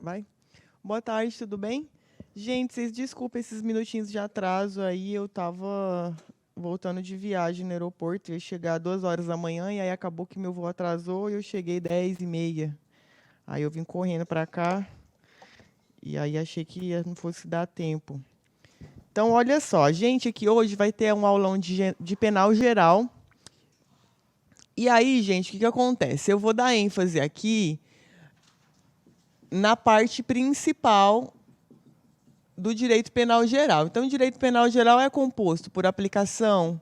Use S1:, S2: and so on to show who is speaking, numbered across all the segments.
S1: Vai. Boa tarde, tudo bem? Gente, vocês desculpem esses minutinhos de atraso aí. Eu estava voltando de viagem no aeroporto. Eu ia chegar 2 horas da manhã e aí acabou que meu voo atrasou e eu cheguei 10h30. Aí eu vim correndo para cá e aí achei que não fosse dar tempo. Então, olha só, a gente aqui hoje vai ter um aulão de penal geral. E aí, gente, o que acontece? Eu vou dar ênfase aqui na parte principal do direito penal geral. Então, o direito penal geral é composto por aplicação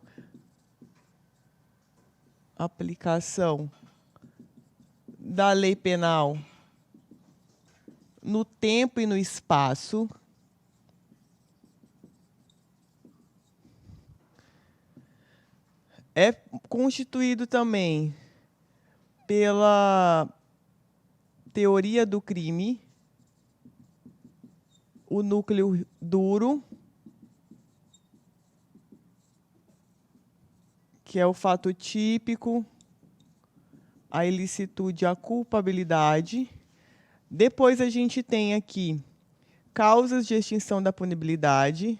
S1: da lei penal no tempo e no espaço, é constituído também pela teoria do crime, o núcleo duro, que é o fato típico, a ilicitude, a culpabilidade. Depois a gente tem aqui causas de extinção da punibilidade.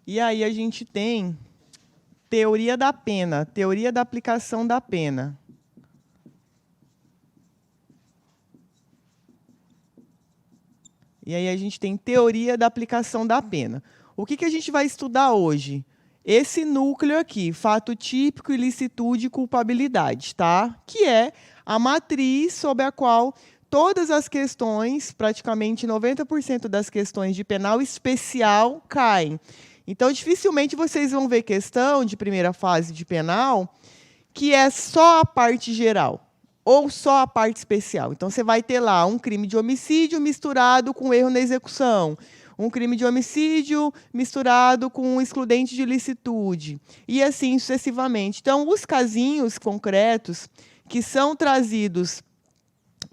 S1: E aí a gente tem teoria da pena, teoria da aplicação da pena. E aí a gente tem teoria da aplicação da pena. O que a gente vai estudar hoje? Esse núcleo aqui, fato típico, ilicitude e culpabilidade, tá? Que é a matriz sobre a qual todas as questões, praticamente 90% das questões de penal especial caem. Então, dificilmente vocês vão ver questão de primeira fase de penal que é só a parte geral ou só a parte especial. Então, você vai ter lá um crime de homicídio misturado com erro na execução, um crime de homicídio misturado com um excludente de ilicitude, e assim sucessivamente. Então, os casinhos concretos que são trazidos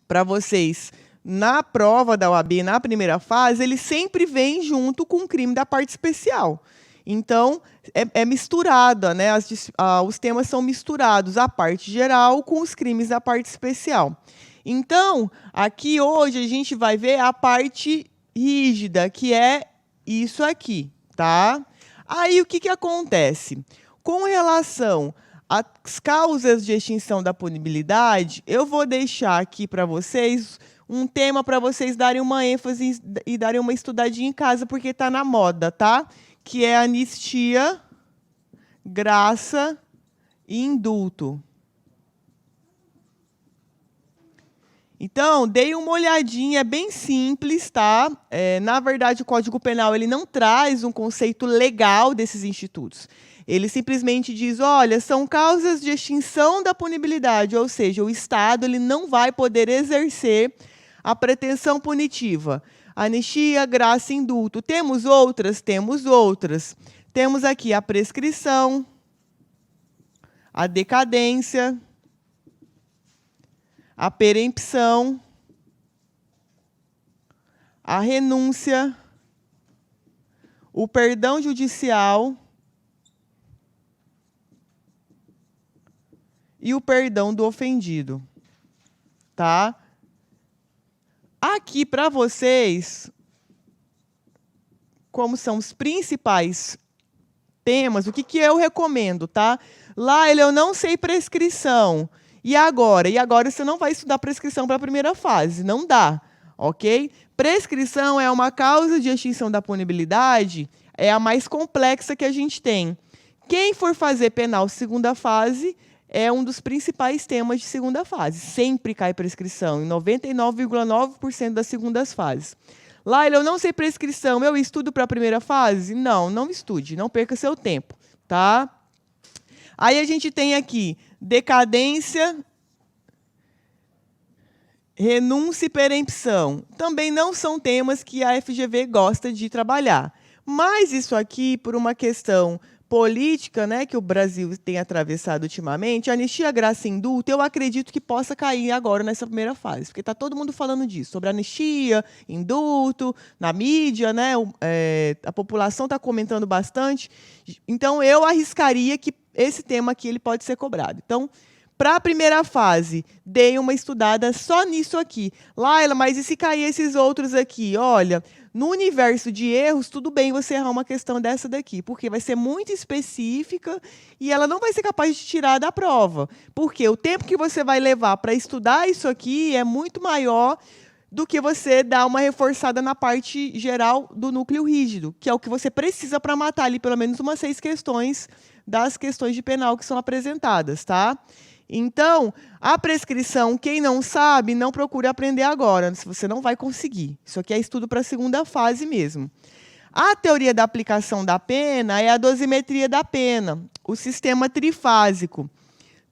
S1: para vocês na prova da OAB, na primeira fase, ele sempre vem junto com o crime da parte especial. Então, é misturada, né? Os temas são misturados, a parte geral com os crimes da parte especial. Então, aqui hoje a gente vai ver a parte rígida, que é isso aqui, tá? Aí, o que acontece? Com relação às causas de extinção da punibilidade, eu vou deixar aqui para vocês um tema para vocês darem uma ênfase e darem uma estudadinha em casa, porque está na moda, tá? Que é anistia, graça e indulto. Então, dei uma olhadinha, é bem simples, tá? Na verdade, o Código Penal ele não traz um conceito legal desses institutos. Ele simplesmente diz, olha, são causas de extinção da punibilidade, ou seja, o Estado ele não vai poder exercer a pretensão punitiva. Anistia, graça e indulto. Temos outras? Temos outras. Temos aqui a prescrição, a decadência, a perempção, a renúncia, o perdão judicial e o perdão do ofendido. Tá? Aqui para vocês, como são os principais temas, o que eu recomendo, tá? Lá eu não sei prescrição. E agora? E agora você não vai estudar prescrição para a primeira fase, não dá, ok? Prescrição é uma causa de extinção da punibilidade, é a mais complexa que a gente tem. Quem for fazer penal segunda fase é um dos principais temas de segunda fase. Sempre cai prescrição, em 99,9% das segundas fases. Lá, eu não sei prescrição, eu estudo para a primeira fase? Não, não estude, não perca seu tempo, tá? Aí a gente tem aqui decadência, renúncia e perempção. Também não são temas que a FGV gosta de trabalhar. Mas isso aqui, por uma questão política, né, que o Brasil tem atravessado ultimamente, anistia, graça e indulto, eu acredito que possa cair agora nessa primeira fase, porque está todo mundo falando disso, sobre anistia, indulto, na mídia, né, a população está comentando bastante. Então, eu arriscaria que esse tema aqui ele pode ser cobrado. Então, para a primeira fase, dei uma estudada só nisso aqui. Laila, mas e se cair esses outros aqui? Olha, no universo de erros, tudo bem você errar uma questão dessa daqui, porque vai ser muito específica e ela não vai ser capaz de tirar da prova. Porque o tempo que você vai levar para estudar isso aqui é muito maior do que você dar uma reforçada na parte geral do núcleo rígido, que é o que você precisa para matar ali pelo menos umas 6 questões das questões de penal que são apresentadas, tá? Então, a prescrição, quem não sabe, não procure aprender agora, se você não vai conseguir. Isso aqui é estudo para a segunda fase mesmo. A teoria da aplicação da pena é a dosimetria da pena, o sistema trifásico.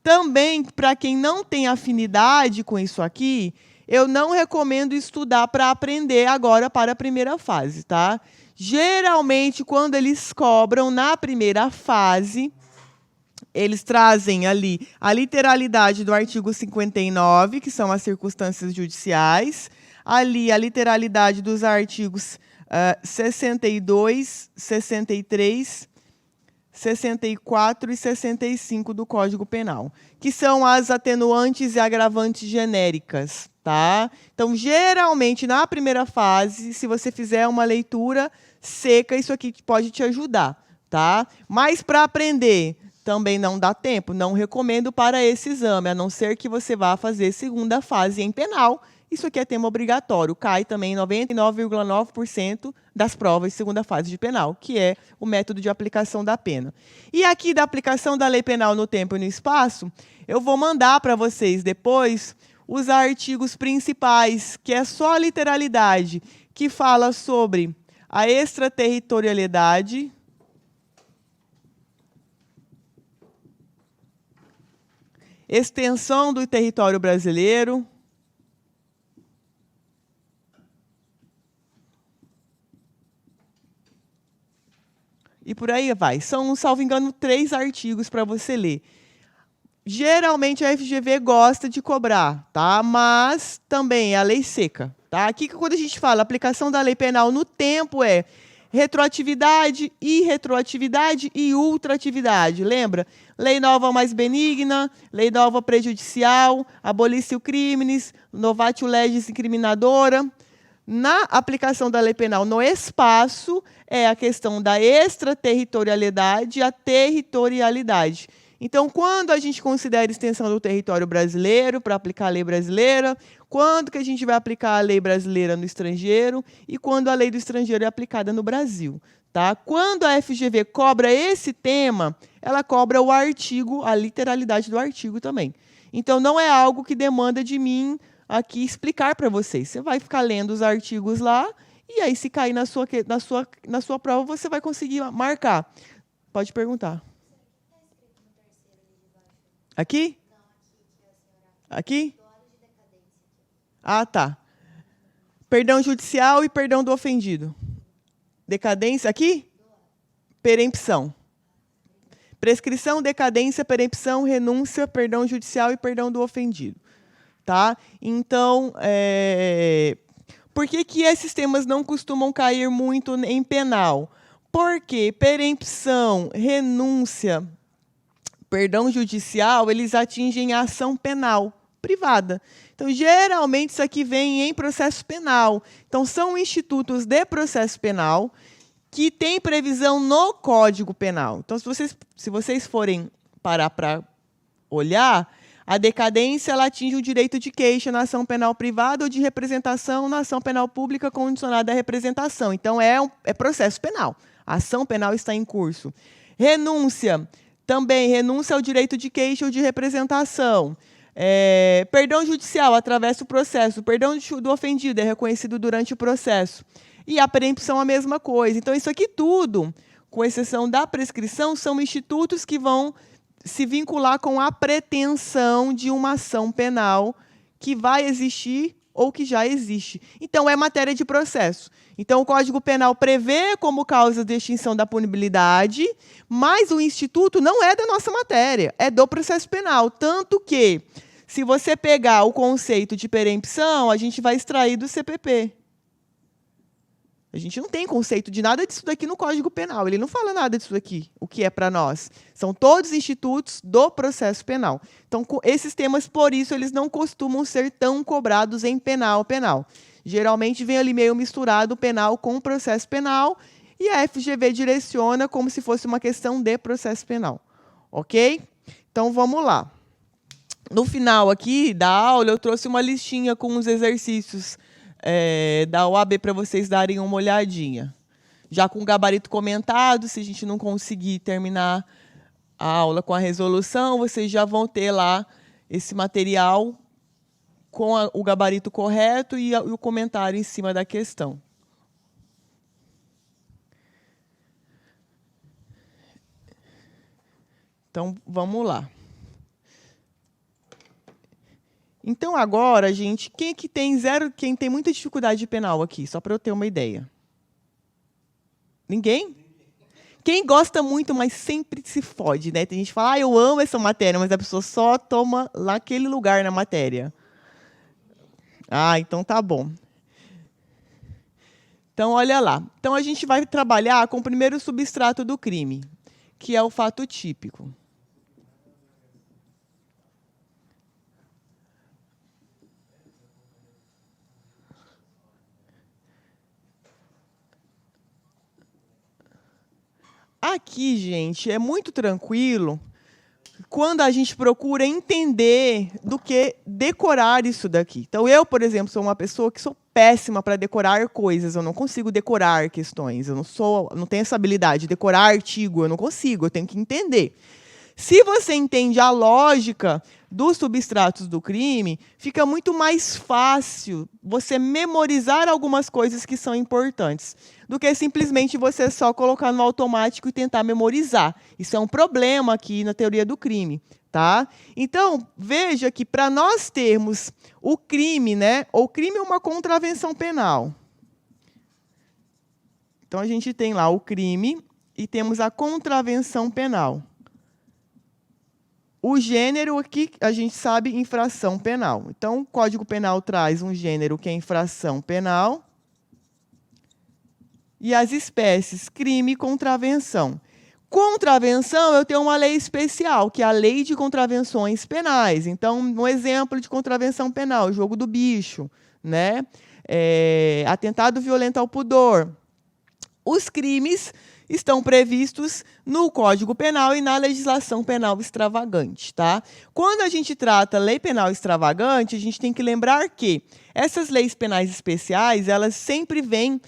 S1: Também, para quem não tem afinidade com isso aqui, eu não recomendo estudar para aprender agora para a primeira fase, tá? Geralmente, quando eles cobram na primeira fase, eles trazem ali a literalidade do artigo 59, que são as circunstâncias judiciais, ali a literalidade dos artigos 62, 63, 64 e 65 do Código Penal, que são as atenuantes e agravantes genéricas, tá? Então, geralmente, na primeira fase, se você fizer uma leitura seca, isso aqui pode te ajudar, tá? Mas para aprender também não dá tempo, não recomendo para esse exame, a não ser que você vá fazer segunda fase em penal. Isso aqui é tema obrigatório, cai também em 99,9% das provas de segunda fase de penal, que é o método de aplicação da pena. E aqui da aplicação da lei penal no tempo e no espaço, eu vou mandar para vocês depois os artigos principais, que é só a literalidade, que fala sobre a extraterritorialidade, extensão do território brasileiro, e por aí vai. São, salvo engano, 3 artigos para você ler. Geralmente a FGV gosta de cobrar, tá? Mas também é a lei seca, tá? Aqui quando a gente fala aplicação da lei penal no tempo é retroatividade, irretroatividade e ultratividade. Lembra? Lei nova mais benigna, lei nova prejudicial, abolício crimes, novatio legis incriminadora. Na aplicação da lei penal no espaço, é a questão da extraterritorialidade e a territorialidade. Então, quando a gente considera extensão do território brasileiro para aplicar a lei brasileira, quando que a gente vai aplicar a lei brasileira no estrangeiro e quando a lei do estrangeiro é aplicada no Brasil. Tá? Quando a FGV cobra esse tema, ela cobra o artigo, a literalidade do artigo também. Então, não é algo que demanda de mim aqui explicar para vocês. Você vai ficar lendo os artigos lá e aí, se cair na sua prova, você vai conseguir marcar. Pode perguntar. Aqui? Aqui? Ah, tá. Perdão judicial e perdão do ofendido. Decadência, aqui? Perempção. Prescrição, decadência, perempção, renúncia, perdão judicial e perdão do ofendido. Tá? Então, por que esses temas não costumam cair muito em penal? Porque perempção, renúncia, perdão judicial, eles atingem a ação penal privada. Então, geralmente, isso aqui vem em processo penal. Então, são institutos de processo penal que têm previsão no Código Penal. Então, se vocês forem parar para olhar, a decadência ela atinge o direito de queixa na ação penal privada ou de representação na ação penal pública condicionada à representação. Então, é processo penal. A ação penal está em curso. Renúncia. Também, renúncia ao direito de queixa ou de representação. Perdão judicial, atravessa o processo. O perdão do ofendido é reconhecido durante o processo. E a perempção, a mesma coisa. Então, isso aqui tudo, com exceção da prescrição, são institutos que vão se vincular com a pretensão de uma ação penal que vai existir ou que já existe. Então, é matéria de processo. Então, o Código Penal prevê como causa de extinção da punibilidade, mas o instituto não é da nossa matéria, é do processo penal. Tanto que, se você pegar o conceito de perempção, a gente vai extrair do CPP. A gente não tem conceito de nada disso daqui no Código Penal. Ele não fala nada disso daqui, o que é para nós. São todos institutos do processo penal. Então, esses temas, por isso, eles não costumam ser tão cobrados em penal. Geralmente vem ali meio misturado o penal com o processo penal e a FGV direciona como se fosse uma questão de processo penal. Ok? Então, vamos lá. No final aqui da aula, eu trouxe uma listinha com os exercícios da OAB para vocês darem uma olhadinha. Já com o gabarito comentado, se a gente não conseguir terminar a aula com a resolução, vocês já vão ter lá esse material com o gabarito correto e o comentário em cima da questão. Então, vamos lá. Então, agora, gente, quem tem muita dificuldade penal aqui? Só para eu ter uma ideia. Ninguém? Quem gosta muito, mas sempre se fode, né? Tem gente que fala, eu amo essa matéria, mas a pessoa só toma lá aquele lugar na matéria. Então tá bom. Então, olha lá. Então, a gente vai trabalhar com o primeiro substrato do crime, que é o fato típico. Aqui, gente, é muito tranquilo quando a gente procura entender do que decorar isso daqui. Então, eu, por exemplo, sou uma pessoa que sou péssima para decorar coisas. Eu não consigo decorar questões. Eu não tenho essa habilidade de decorar artigo. Eu não consigo, eu tenho que entender. Se você entende a lógica dos substratos do crime, fica muito mais fácil você memorizar algumas coisas que são importantes, do que simplesmente você só colocar no automático e tentar memorizar. Isso é um problema aqui na teoria do crime. Tá? Então, veja que para nós termos o crime, né? O crime é uma contravenção penal. Então, a gente tem lá o crime e temos a contravenção penal. O gênero aqui, a gente sabe, infração penal. Então, o Código Penal traz um gênero que é infração penal. E as espécies, crime e contravenção. Contravenção, eu tenho uma lei especial, que é a Lei de Contravenções Penais. Então, um exemplo de contravenção penal, jogo do bicho, né? Atentado violento ao pudor. Os crimes estão previstos no Código Penal e na legislação penal extravagante. Tá? Quando a gente trata lei penal extravagante, a gente tem que lembrar que essas leis penais especiais, elas sempre vêm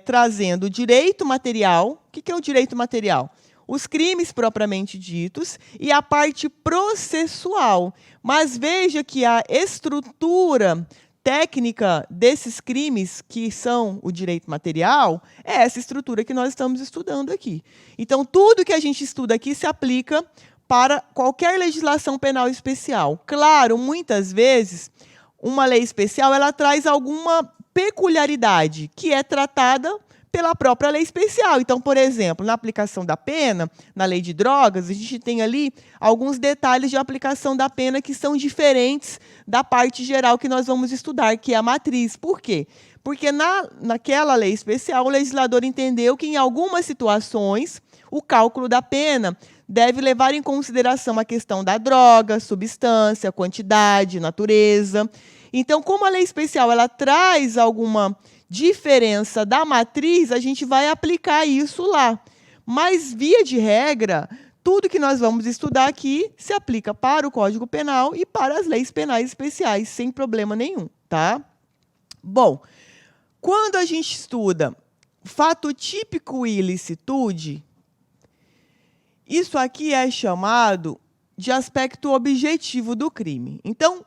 S1: trazendo direito material. O que é o direito material? Os crimes propriamente ditos e a parte processual. Mas veja que a estrutura técnica desses crimes, que são o direito material, é essa estrutura que nós estamos estudando aqui. Então, tudo que a gente estuda aqui se aplica para qualquer legislação penal especial. Claro, muitas vezes, uma lei especial ela traz alguma peculiaridade que é tratada pela própria lei especial. Então, por exemplo, na aplicação da pena, na lei de drogas, a gente tem ali alguns detalhes de aplicação da pena que são diferentes da parte geral que nós vamos estudar, que é a matriz. Por quê? Porque naquela lei especial, o legislador entendeu que, em algumas situações, o cálculo da pena deve levar em consideração a questão da droga, substância, quantidade, natureza. Então, como a lei especial ela traz alguma diferença da matriz, a gente vai aplicar isso lá. Mas, via de regra, tudo que nós vamos estudar aqui se aplica para o Código Penal e para as leis penais especiais, sem problema nenhum. Tá? Bom, quando a gente estuda fato típico e ilicitude, isso aqui é chamado de aspecto objetivo do crime. Então,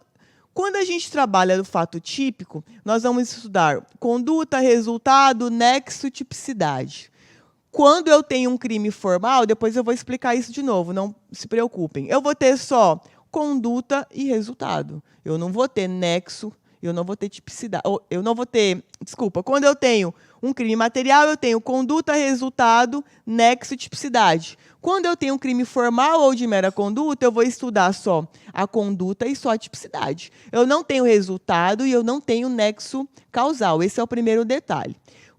S1: quando a gente trabalha no fato típico, nós vamos estudar conduta, resultado, nexo, tipicidade. Quando eu tenho um crime formal, depois eu vou explicar isso de novo, não se preocupem. Eu vou ter só conduta e resultado. Eu não vou ter nexo, eu não vou ter tipicidade. Eu não vou ter, desculpa, quando eu tenho um crime material, eu tenho conduta, resultado, nexo e tipicidade. Quando eu tenho um crime formal ou de mera conduta, eu vou estudar só a conduta e só a tipicidade. Eu não tenho resultado e eu não tenho nexo causal. Esse é o primeiro detalhe.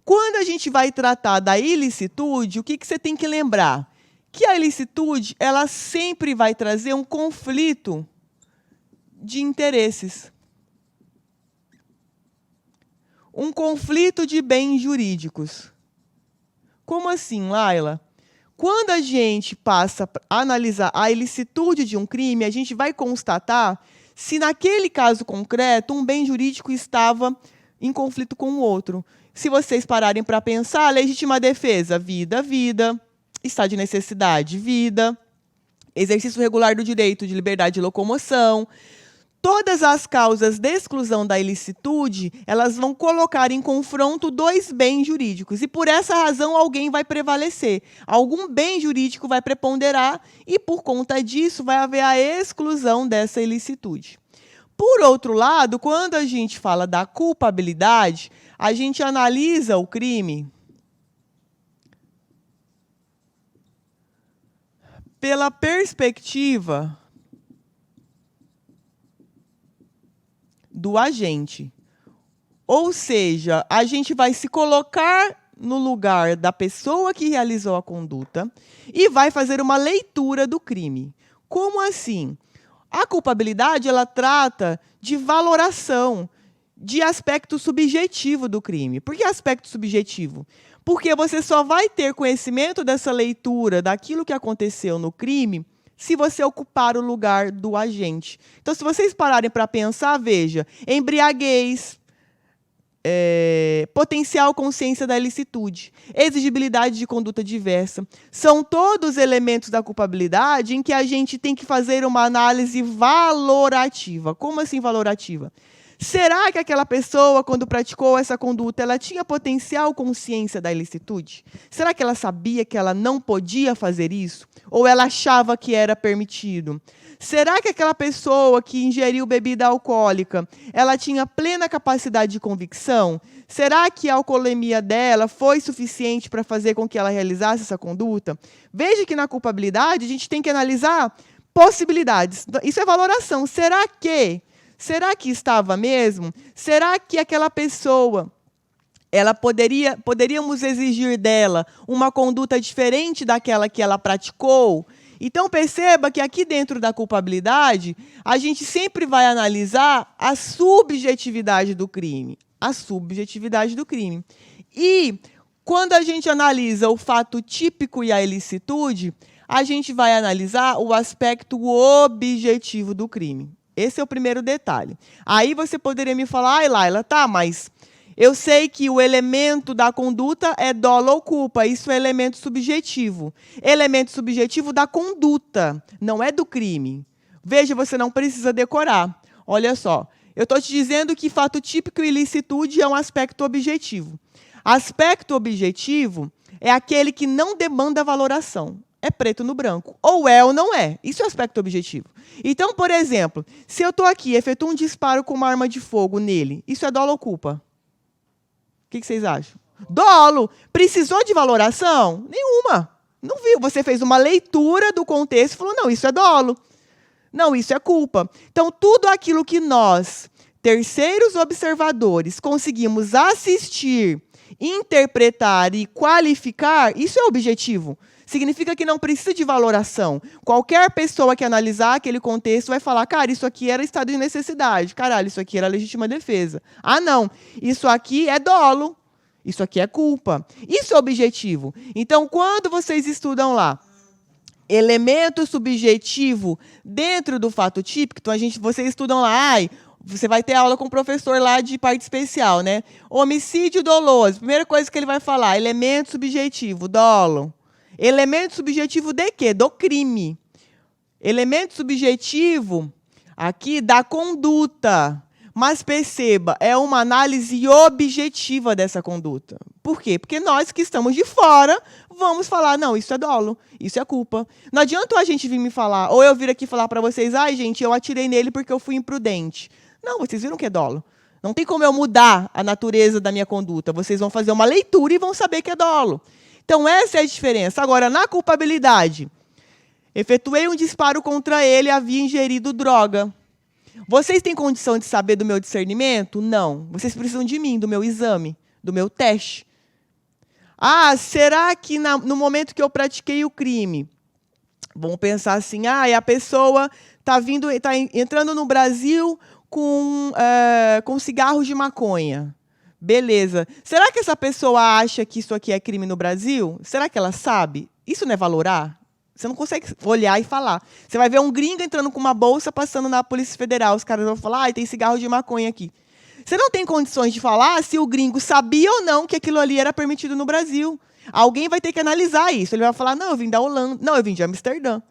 S1: Quando a gente vai tratar da ilicitude, o que você tem que lembrar? Que a ilicitude, ela sempre vai trazer um conflito de interesses. Um conflito de bens jurídicos. Como assim, Laila? Quando a gente passa a analisar a ilicitude de um crime, a gente vai constatar se naquele caso concreto um bem jurídico estava em conflito com o outro. Se vocês pararem para pensar, legítima defesa, vida, vida. Estado de necessidade, vida. Exercício regular do direito de liberdade de locomoção. Todas as causas de exclusão da ilicitude, elas vão colocar em confronto dois bens jurídicos. E por essa razão, alguém vai prevalecer. Algum bem jurídico vai preponderar e, por conta disso, vai haver a exclusão dessa ilicitude. Por outro lado, quando a gente fala da culpabilidade, a gente analisa o crime pela perspectiva do agente. Ou seja, a gente vai se colocar no lugar da pessoa que realizou a conduta e vai fazer uma leitura do crime. Como assim? A culpabilidade, ela trata de valoração, de aspecto subjetivo do crime. Por que aspecto subjetivo? Porque você só vai ter conhecimento dessa leitura, daquilo que aconteceu no crime, se você ocupar o lugar do agente. Então, se vocês pararem para pensar, veja, embriaguez, potencial consciência da ilicitude, exigibilidade de conduta diversa, são todos elementos da culpabilidade em que a gente tem que fazer uma análise valorativa. Como assim valorativa? Será que aquela pessoa, quando praticou essa conduta, ela tinha potencial consciência da ilicitude? Será que ela sabia que ela não podia fazer isso? Ou ela achava que era permitido? Será que aquela pessoa que ingeriu bebida alcoólica, ela tinha plena capacidade de convicção? Será que a alcoolemia dela foi suficiente para fazer com que ela realizasse essa conduta? Veja que na culpabilidade a gente tem que analisar possibilidades. Isso é valoração. Será que estava mesmo? Será que aquela pessoa, poderíamos exigir dela uma conduta diferente daquela que ela praticou? Então, perceba que aqui dentro da culpabilidade, a gente sempre vai analisar a subjetividade do crime. A subjetividade do crime. E, quando a gente analisa o fato típico e a ilicitude, a gente vai analisar o aspecto objetivo do crime. Esse é o primeiro detalhe. Aí você poderia me falar, ai, Laila, tá, mas eu sei que o elemento da conduta é dolo ou culpa. Isso é elemento subjetivo. Elemento subjetivo da conduta, não é do crime. Veja, você não precisa decorar. Olha só, eu estou te dizendo que fato típico e ilicitude é um aspecto objetivo. Aspecto objetivo é aquele que não demanda valoração. É preto no branco. Ou é ou não é. Isso é aspecto objetivo. Então, por exemplo, se eu estou aqui e efetuo um disparo com uma arma de fogo nele, isso é dolo ou culpa? O que vocês acham? Dolo. Precisou de valoração? Nenhuma. Não viu. Você fez uma leitura do contexto e falou, não, isso é dolo. Não, isso é culpa. Então, tudo aquilo que nós, terceiros observadores, conseguimos assistir, interpretar e qualificar, isso é objetivo. Significa que não precisa de valoração. Qualquer pessoa que analisar aquele contexto vai falar, cara, isso aqui era estado de necessidade. Caralho, isso aqui era legítima defesa. Ah, não. Isso aqui é dolo. Isso aqui é culpa. Isso é objetivo. Então, quando vocês estudam lá, elemento subjetivo dentro do fato típico, então vocês estudam lá, você vai ter aula com o professor lá de parte especial, né? Homicídio doloso. Primeira coisa que ele vai falar, elemento subjetivo, dolo. Elemento subjetivo de quê? Do crime. Elemento subjetivo aqui da conduta. Mas perceba, é uma análise objetiva dessa conduta. Por quê? Porque nós que estamos de fora vamos falar, não, isso é dolo, isso é culpa. Não adianta a gente vir me falar, ou eu vir aqui falar para vocês, ai, gente, eu atirei nele porque eu fui imprudente. Não, vocês viram que é dolo. Não tem como eu mudar a natureza da minha conduta. Vocês vão fazer uma leitura e vão saber que é dolo. Então, essa é a diferença. Agora, na culpabilidade, efetuei um disparo contra ele e havia ingerido droga. Vocês têm condição de saber do meu discernimento? Não. Vocês precisam de mim, do meu exame, do meu teste. Ah, será que no momento que eu pratiquei o crime, vamos pensar assim, a pessoa está entrando no Brasil com cigarros de maconha. Beleza. Será que essa pessoa acha que isso aqui é crime no Brasil? Será que ela sabe? Isso não é valorar? Você não consegue olhar e falar. Você vai ver um gringo entrando com uma bolsa passando na Polícia Federal. Os caras vão falar, tem cigarro de maconha aqui. Você não tem condições de falar se o gringo sabia ou não que aquilo ali era permitido no Brasil. Alguém vai ter que analisar isso. Ele vai falar, não, eu vim da Holanda. Não, eu vim de Amsterdã.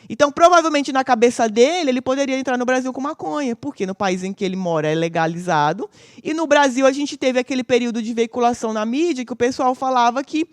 S1: Então, provavelmente, na cabeça dele, ele poderia entrar no Brasil com maconha, porque no país em que ele mora é legalizado. E no Brasil, a gente teve aquele período de veiculação na mídia que o pessoal falava que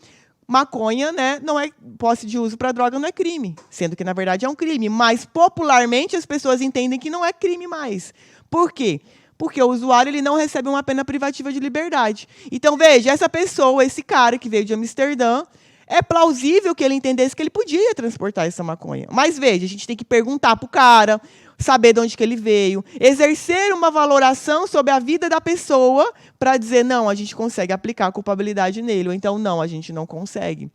S1: maconha, né, não é posse de uso para droga, não é crime, sendo que, na verdade, é um crime. Mas, popularmente, as pessoas entendem que não é crime mais. Por quê? Porque o usuário ele não recebe uma pena privativa de liberdade. Então, veja, essa pessoa, esse cara que veio de Amsterdã, é plausível que ele entendesse que ele podia transportar essa maconha. Mas, veja, a gente tem que perguntar para o cara, saber de onde que ele veio, exercer uma valoração sobre a vida da pessoa para dizer, não, a gente consegue aplicar a culpabilidade nele, ou então, não, a gente não consegue.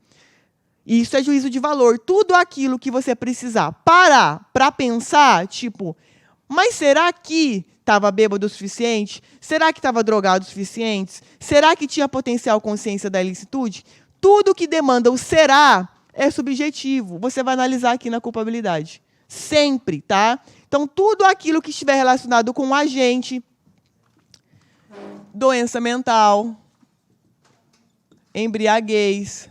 S1: Isso é juízo de valor. Tudo aquilo que você precisar parar para pensar, tipo, mas será que estava bêbado o suficiente? Será que estava drogado o suficiente? Será que tinha potencial consciência da ilicitude? Tudo que demanda o será é subjetivo. Você vai analisar aqui na culpabilidade. Sempre, tá? Então, tudo aquilo que estiver relacionado com agente, doença mental, embriaguez,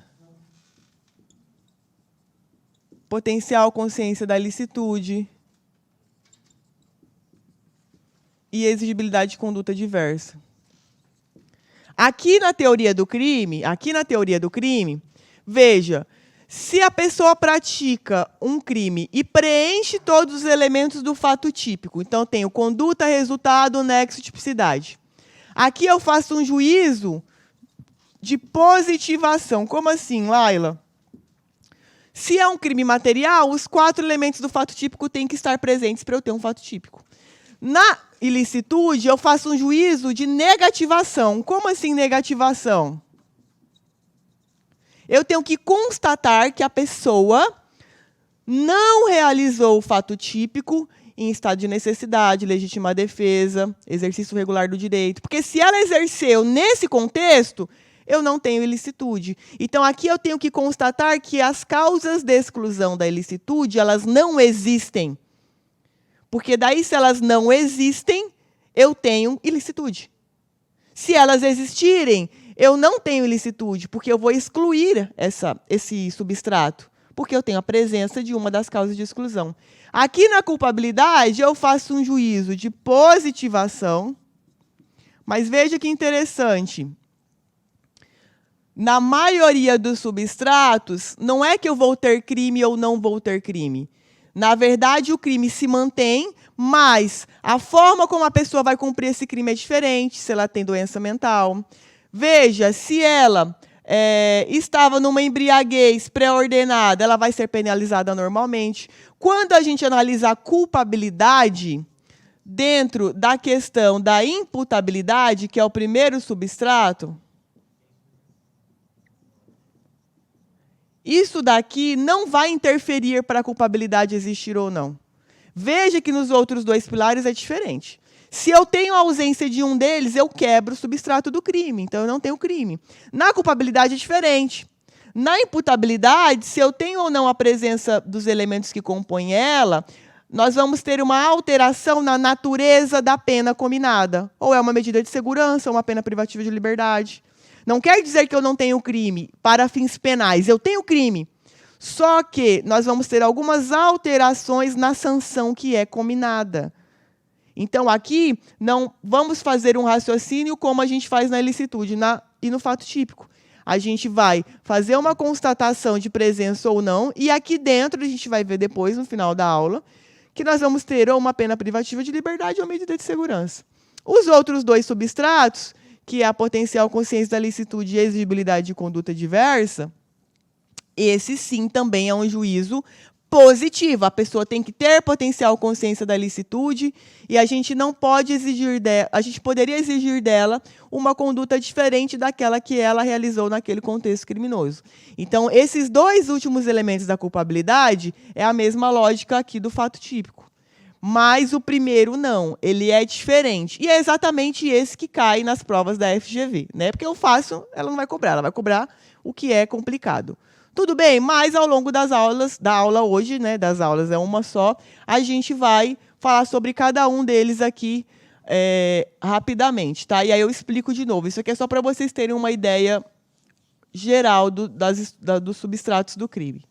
S1: potencial consciência da ilicitude e exigibilidade de conduta diversa. Aqui na teoria do crime, veja, se a pessoa pratica um crime e preenche todos os elementos do fato típico, então eu tenho conduta, resultado, nexo, tipicidade. Aqui eu faço um juízo de positivação. Como assim, Laila? Se é um crime material, os 4 elementos do fato típico têm que estar presentes para eu ter um fato típico. Na ilicitude, eu faço um juízo de negativação. Como assim negativação? Eu tenho que constatar que a pessoa não realizou o fato típico em estado de necessidade, legítima defesa, exercício regular do direito. Porque se ela exerceu nesse contexto, eu não tenho ilicitude. Então, aqui eu tenho que constatar que as causas de exclusão da ilicitude, elas não existem. Porque daí, se elas não existem, eu tenho ilicitude. Se elas existirem, eu não tenho ilicitude, porque eu vou excluir esse substrato, porque eu tenho a presença de uma das causas de exclusão. Aqui na culpabilidade, eu faço um juízo de positivação, mas veja que interessante. Na maioria dos substratos, não é que eu vou ter crime ou não vou ter crime. Na verdade, o crime se mantém, mas a forma como a pessoa vai cumprir esse crime é diferente, se ela tem doença mental. Veja, se ela estava numa embriaguez pré-ordenada, ela vai ser penalizada normalmente. Quando a gente analisa a culpabilidade, dentro da questão da imputabilidade, que é o primeiro substrato, isso daqui não vai interferir para a culpabilidade existir ou não. Veja que nos outros 2 pilares é diferente. Se eu tenho a ausência de um deles, eu quebro o substrato do crime, então eu não tenho crime. Na culpabilidade é diferente. Na imputabilidade, se eu tenho ou não a presença dos elementos que compõem ela, nós vamos ter uma alteração na natureza da pena cominada. Ou é uma medida de segurança, ou uma pena privativa de liberdade. Não quer dizer que eu não tenho crime para fins penais. Eu tenho crime. Só que nós vamos ter algumas alterações na sanção que é cominada. Então, aqui, não vamos fazer um raciocínio como a gente faz na ilicitude e no fato típico. A gente vai fazer uma constatação de presença ou não, e aqui dentro, a gente vai ver depois, no final da aula, que nós vamos ter ou uma pena privativa de liberdade ou uma medida de segurança. Os outros 2 substratos, que é a potencial consciência da licitude e a exigibilidade de conduta diversa, esse sim também é um juízo positiva. A pessoa tem que ter potencial consciência da licitude e a gente não pode exigir dela, a gente poderia exigir dela uma conduta diferente daquela que ela realizou naquele contexto criminoso. Então, esses dois últimos elementos da culpabilidade é a mesma lógica aqui do fato típico. Mas o primeiro não, ele é diferente. E é exatamente esse que cai nas provas da FGV, né? Porque o fácil, ela não vai cobrar, ela vai cobrar o que é complicado. Tudo bem, mas ao longo das aulas, da aula hoje, né, das aulas é uma só, a gente vai falar sobre cada um deles aqui rapidamente, tá? E aí eu explico de novo. Isso aqui é só para vocês terem uma ideia geral dos substratos do crime.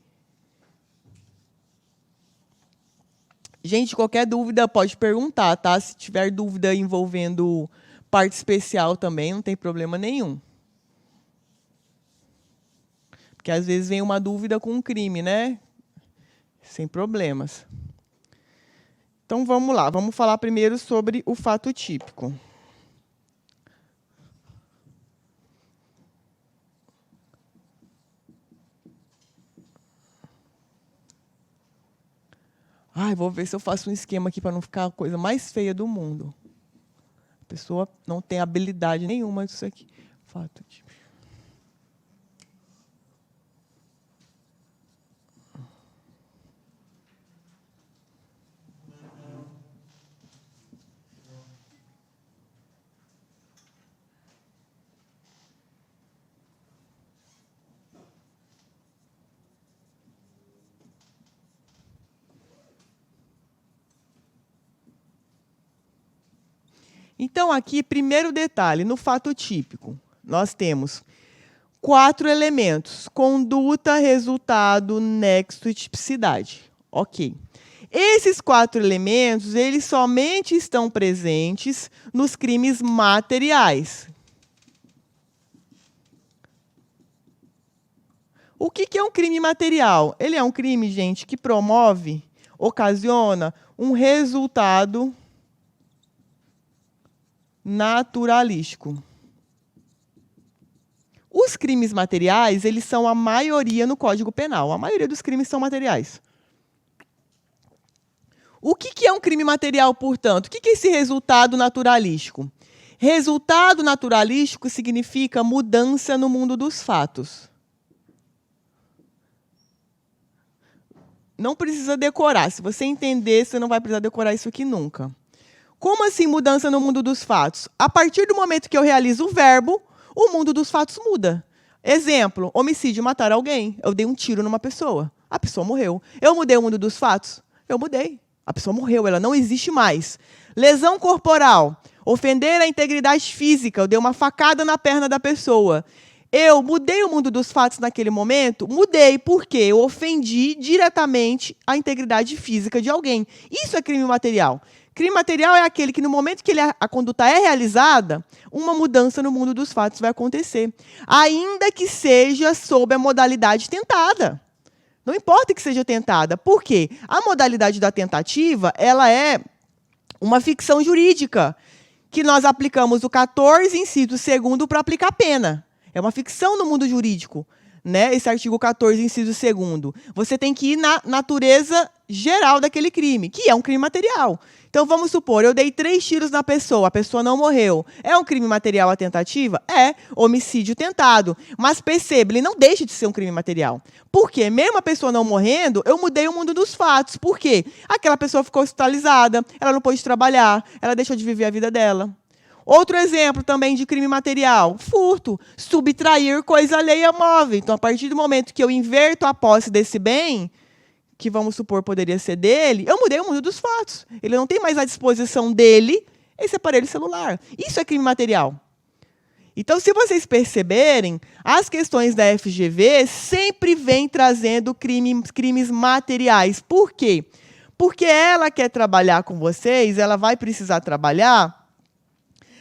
S1: Gente, qualquer dúvida pode perguntar, tá? Se tiver dúvida envolvendo parte especial também, não tem problema nenhum. Porque às vezes vem uma dúvida com um crime, né? Sem problemas. Então vamos lá, vamos falar primeiro sobre o fato típico. Ai, vou ver se eu faço um esquema aqui para não ficar a coisa mais feia do mundo. A pessoa não tem habilidade nenhuma disso aqui. Fato típico. Então, aqui, primeiro detalhe, no fato típico, nós temos 4 elementos: conduta, resultado, nexo e tipicidade. Ok. Esses 4 elementos, eles somente estão presentes nos crimes materiais. O que é um crime material? Ele é um crime, gente, que promove, ocasiona um resultado naturalístico. Os crimes materiais, eles são a maioria no Código Penal. A maioria dos crimes são materiais. O que é um crime material, portanto? O que é esse resultado naturalístico? Resultado naturalístico significa mudança no mundo dos fatos. Não precisa decorar. Se você entender, você não vai precisar decorar isso aqui nunca. Como assim mudança no mundo dos fatos? A partir do momento que eu realizo o verbo, o mundo dos fatos muda. Exemplo, homicídio, matar alguém. Eu dei um tiro numa pessoa. A pessoa morreu. Eu mudei o mundo dos fatos? Eu mudei. A pessoa morreu, ela não existe mais. Lesão corporal, ofender a integridade física. Eu dei uma facada na perna da pessoa. Eu mudei o mundo dos fatos naquele momento? Mudei, porque eu ofendi diretamente a integridade física de alguém. Isso é crime material. Crime material é aquele que, no momento que a conduta é realizada, uma mudança no mundo dos fatos vai acontecer. Ainda que seja sob a modalidade tentada. Não importa que seja tentada. Por quê? A modalidade da tentativa, ela é uma ficção jurídica, que nós aplicamos o 14, inciso 2º, para aplicar pena. É uma ficção no mundo jurídico, né? Esse artigo 14, inciso 2º. Você tem que ir na natureza geral daquele crime, que é um crime material. Então, vamos supor, eu dei 3 tiros na pessoa, a pessoa não morreu. É um crime material a tentativa? É, homicídio tentado. Mas perceba, ele não deixa de ser um crime material. Por quê? Mesmo a pessoa não morrendo, eu mudei o mundo dos fatos. Por quê? Aquela pessoa ficou hospitalizada, ela não pôde trabalhar, ela deixou de viver a vida dela. Outro exemplo também de crime material, furto, subtrair coisa alheia móvel. Então, a partir do momento que eu inverto a posse desse bem, que vamos supor poderia ser dele, eu mudei o mundo dos fatos. Ele não tem mais à disposição dele esse aparelho celular. Isso é crime material. Então, se vocês perceberem, as questões da FGV sempre vêm trazendo crimes materiais. Por quê? Porque ela quer trabalhar com vocês, ela vai precisar trabalhar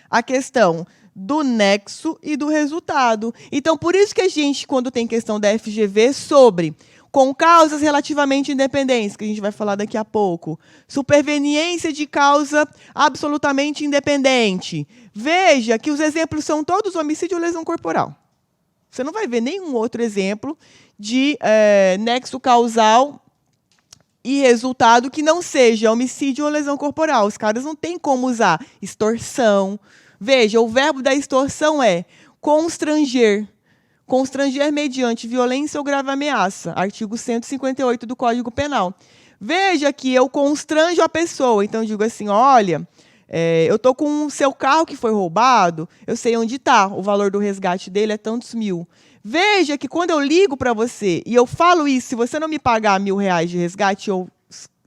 S1: a questão do nexo e do resultado. Então, por isso que a gente, quando tem questão da FGV sobre com causas relativamente independentes, que a gente vai falar daqui a pouco, superveniência de causa absolutamente independente, veja que os exemplos são todos homicídio ou lesão corporal. Você não vai ver nenhum outro exemplo de nexo causal e resultado que não seja homicídio ou lesão corporal. Os caras não têm como usar extorsão. Veja, o verbo da extorsão é constranger. Constranger mediante violência ou grave ameaça. Artigo 158 do Código Penal. Veja que eu constranjo a pessoa. Então, eu digo assim, olha, eu estou com o seu carro que foi roubado, eu sei onde está, o valor do resgate dele é tantos mil. Veja que quando eu ligo para você e eu falo isso, se você não me pagar R$1.000 de resgate, eu,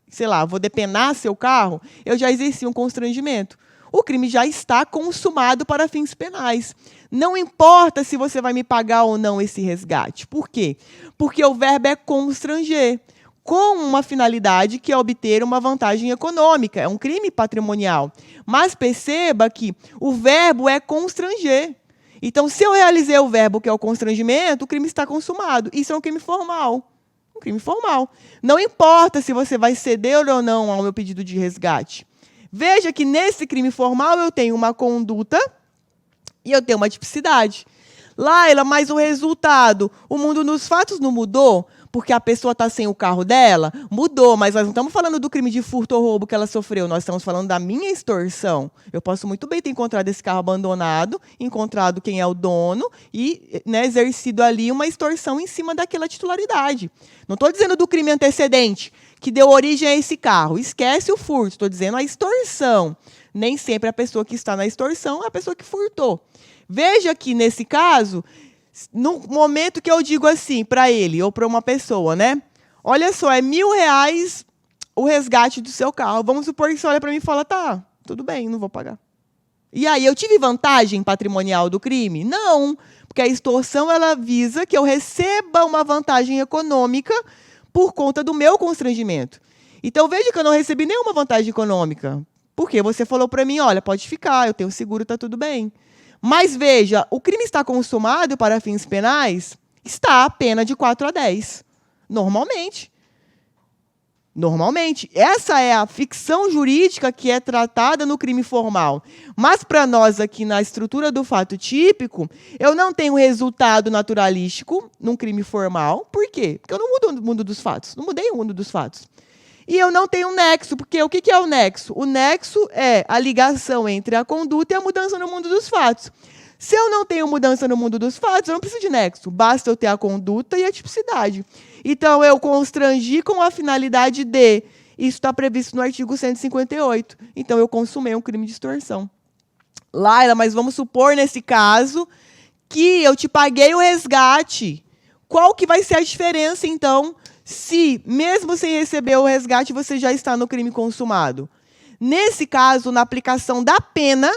S1: sei lá, vou depenar seu carro, eu já exerci um constrangimento. O crime já está consumado para fins penais. Não importa se você vai me pagar ou não esse resgate. Por quê? Porque o verbo é constranger, com uma finalidade que é obter uma vantagem econômica. É um crime patrimonial. Mas perceba que o verbo é constranger. Então, se eu realizei o verbo que é o constrangimento, o crime está consumado. Isso é um crime formal. Um crime formal. Não importa se você vai ceder ou não ao meu pedido de resgate. Veja que nesse crime formal eu tenho uma conduta e eu tenho uma tipicidade. Laila, mas o resultado, o mundo nos fatos não mudou? Porque a pessoa está sem o carro dela? Mudou, mas nós não estamos falando do crime de furto ou roubo que ela sofreu, nós estamos falando da minha extorsão. Eu posso muito bem ter encontrado esse carro abandonado, encontrado quem é o dono e, né, exercido ali uma extorsão em cima daquela titularidade. Não estou dizendo do crime antecedente, que deu origem a esse carro. Esquece o furto, estou dizendo a extorsão. Nem sempre a pessoa que está na extorsão é a pessoa que furtou. Veja que, nesse caso, no momento que eu digo assim para ele ou para uma pessoa, né? Olha só, é R$1.000 o resgate do seu carro. Vamos supor que você olha para mim e fala, tá, tudo bem, não vou pagar. E aí, eu tive vantagem patrimonial do crime? Não, porque a extorsão ela visa que eu receba uma vantagem econômica por conta do meu constrangimento. Então, veja que eu não recebi nenhuma vantagem econômica. Porque você falou para mim, olha, pode ficar, eu tenho seguro, está tudo bem. Mas, veja, o crime está consumado para fins penais? Está a pena de 4 a 10. Normalmente. Normalmente. Essa é a ficção jurídica que é tratada no crime formal. Mas, para nós aqui na estrutura do fato típico, eu não tenho resultado naturalístico num crime formal. Por quê? Porque eu não mudo o mundo dos fatos. Não mudei o mundo dos fatos. E eu não tenho um nexo, porque o que é o nexo? O nexo é a ligação entre a conduta e a mudança no mundo dos fatos. Se eu não tenho mudança no mundo dos fatos, eu não preciso de nexo. Basta eu ter a conduta e a tipicidade. Então, eu constrangi com a finalidade de... Isso está previsto no artigo 158. Então, eu consumei um crime de extorsão. Laila, mas vamos supor, nesse caso, que eu te paguei o resgate. Qual que vai ser a diferença, então, se, mesmo sem receber o resgate, você já está no crime consumado? Nesse caso, na aplicação da pena,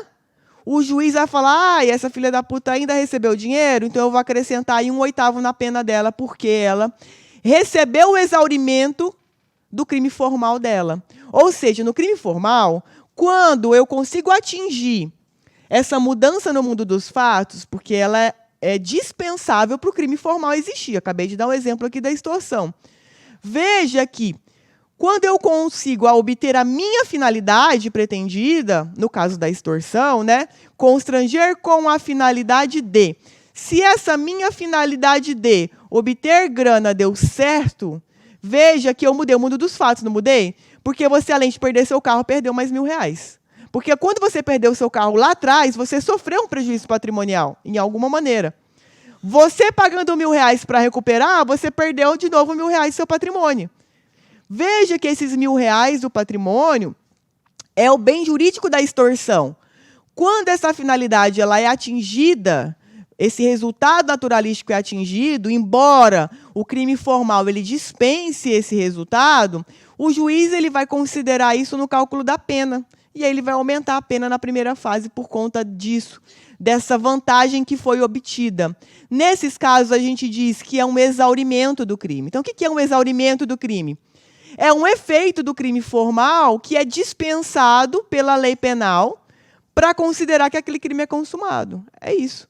S1: o juiz vai falar, essa filha da puta ainda recebeu dinheiro, então eu vou acrescentar aí 1/8 na pena dela, porque ela recebeu o exaurimento do crime formal dela. Ou seja, no crime formal, quando eu consigo atingir essa mudança no mundo dos fatos, porque ela é dispensável para o crime formal existir. Acabei de dar um exemplo aqui da extorsão. Veja que, quando eu consigo obter a minha finalidade pretendida, no caso da extorsão, né, constranger com a finalidade de. Se essa minha finalidade de obter grana deu certo, veja que eu mudei o mundo dos fatos, não mudei? Porque você, além de perder seu carro, perdeu mais R$1.000. Porque quando você perdeu o seu carro lá atrás, você sofreu um prejuízo patrimonial, em alguma maneira. Você pagando R$1.000 para recuperar, você perdeu de novo R$1.000 do seu patrimônio. Veja que esses R$1.000 do patrimônio é o bem jurídico da extorsão. Quando essa finalidade ela é atingida, esse resultado naturalístico é atingido, embora o crime formal ele dispense esse resultado, o juiz ele vai considerar isso no cálculo da pena. E aí ele vai aumentar a pena na primeira fase por conta disso, dessa vantagem que foi obtida. Nesses casos, a gente diz que é um exaurimento do crime. Então, o que é um exaurimento do crime? É um efeito do crime formal que é dispensado pela lei penal para considerar que aquele crime é consumado. É isso.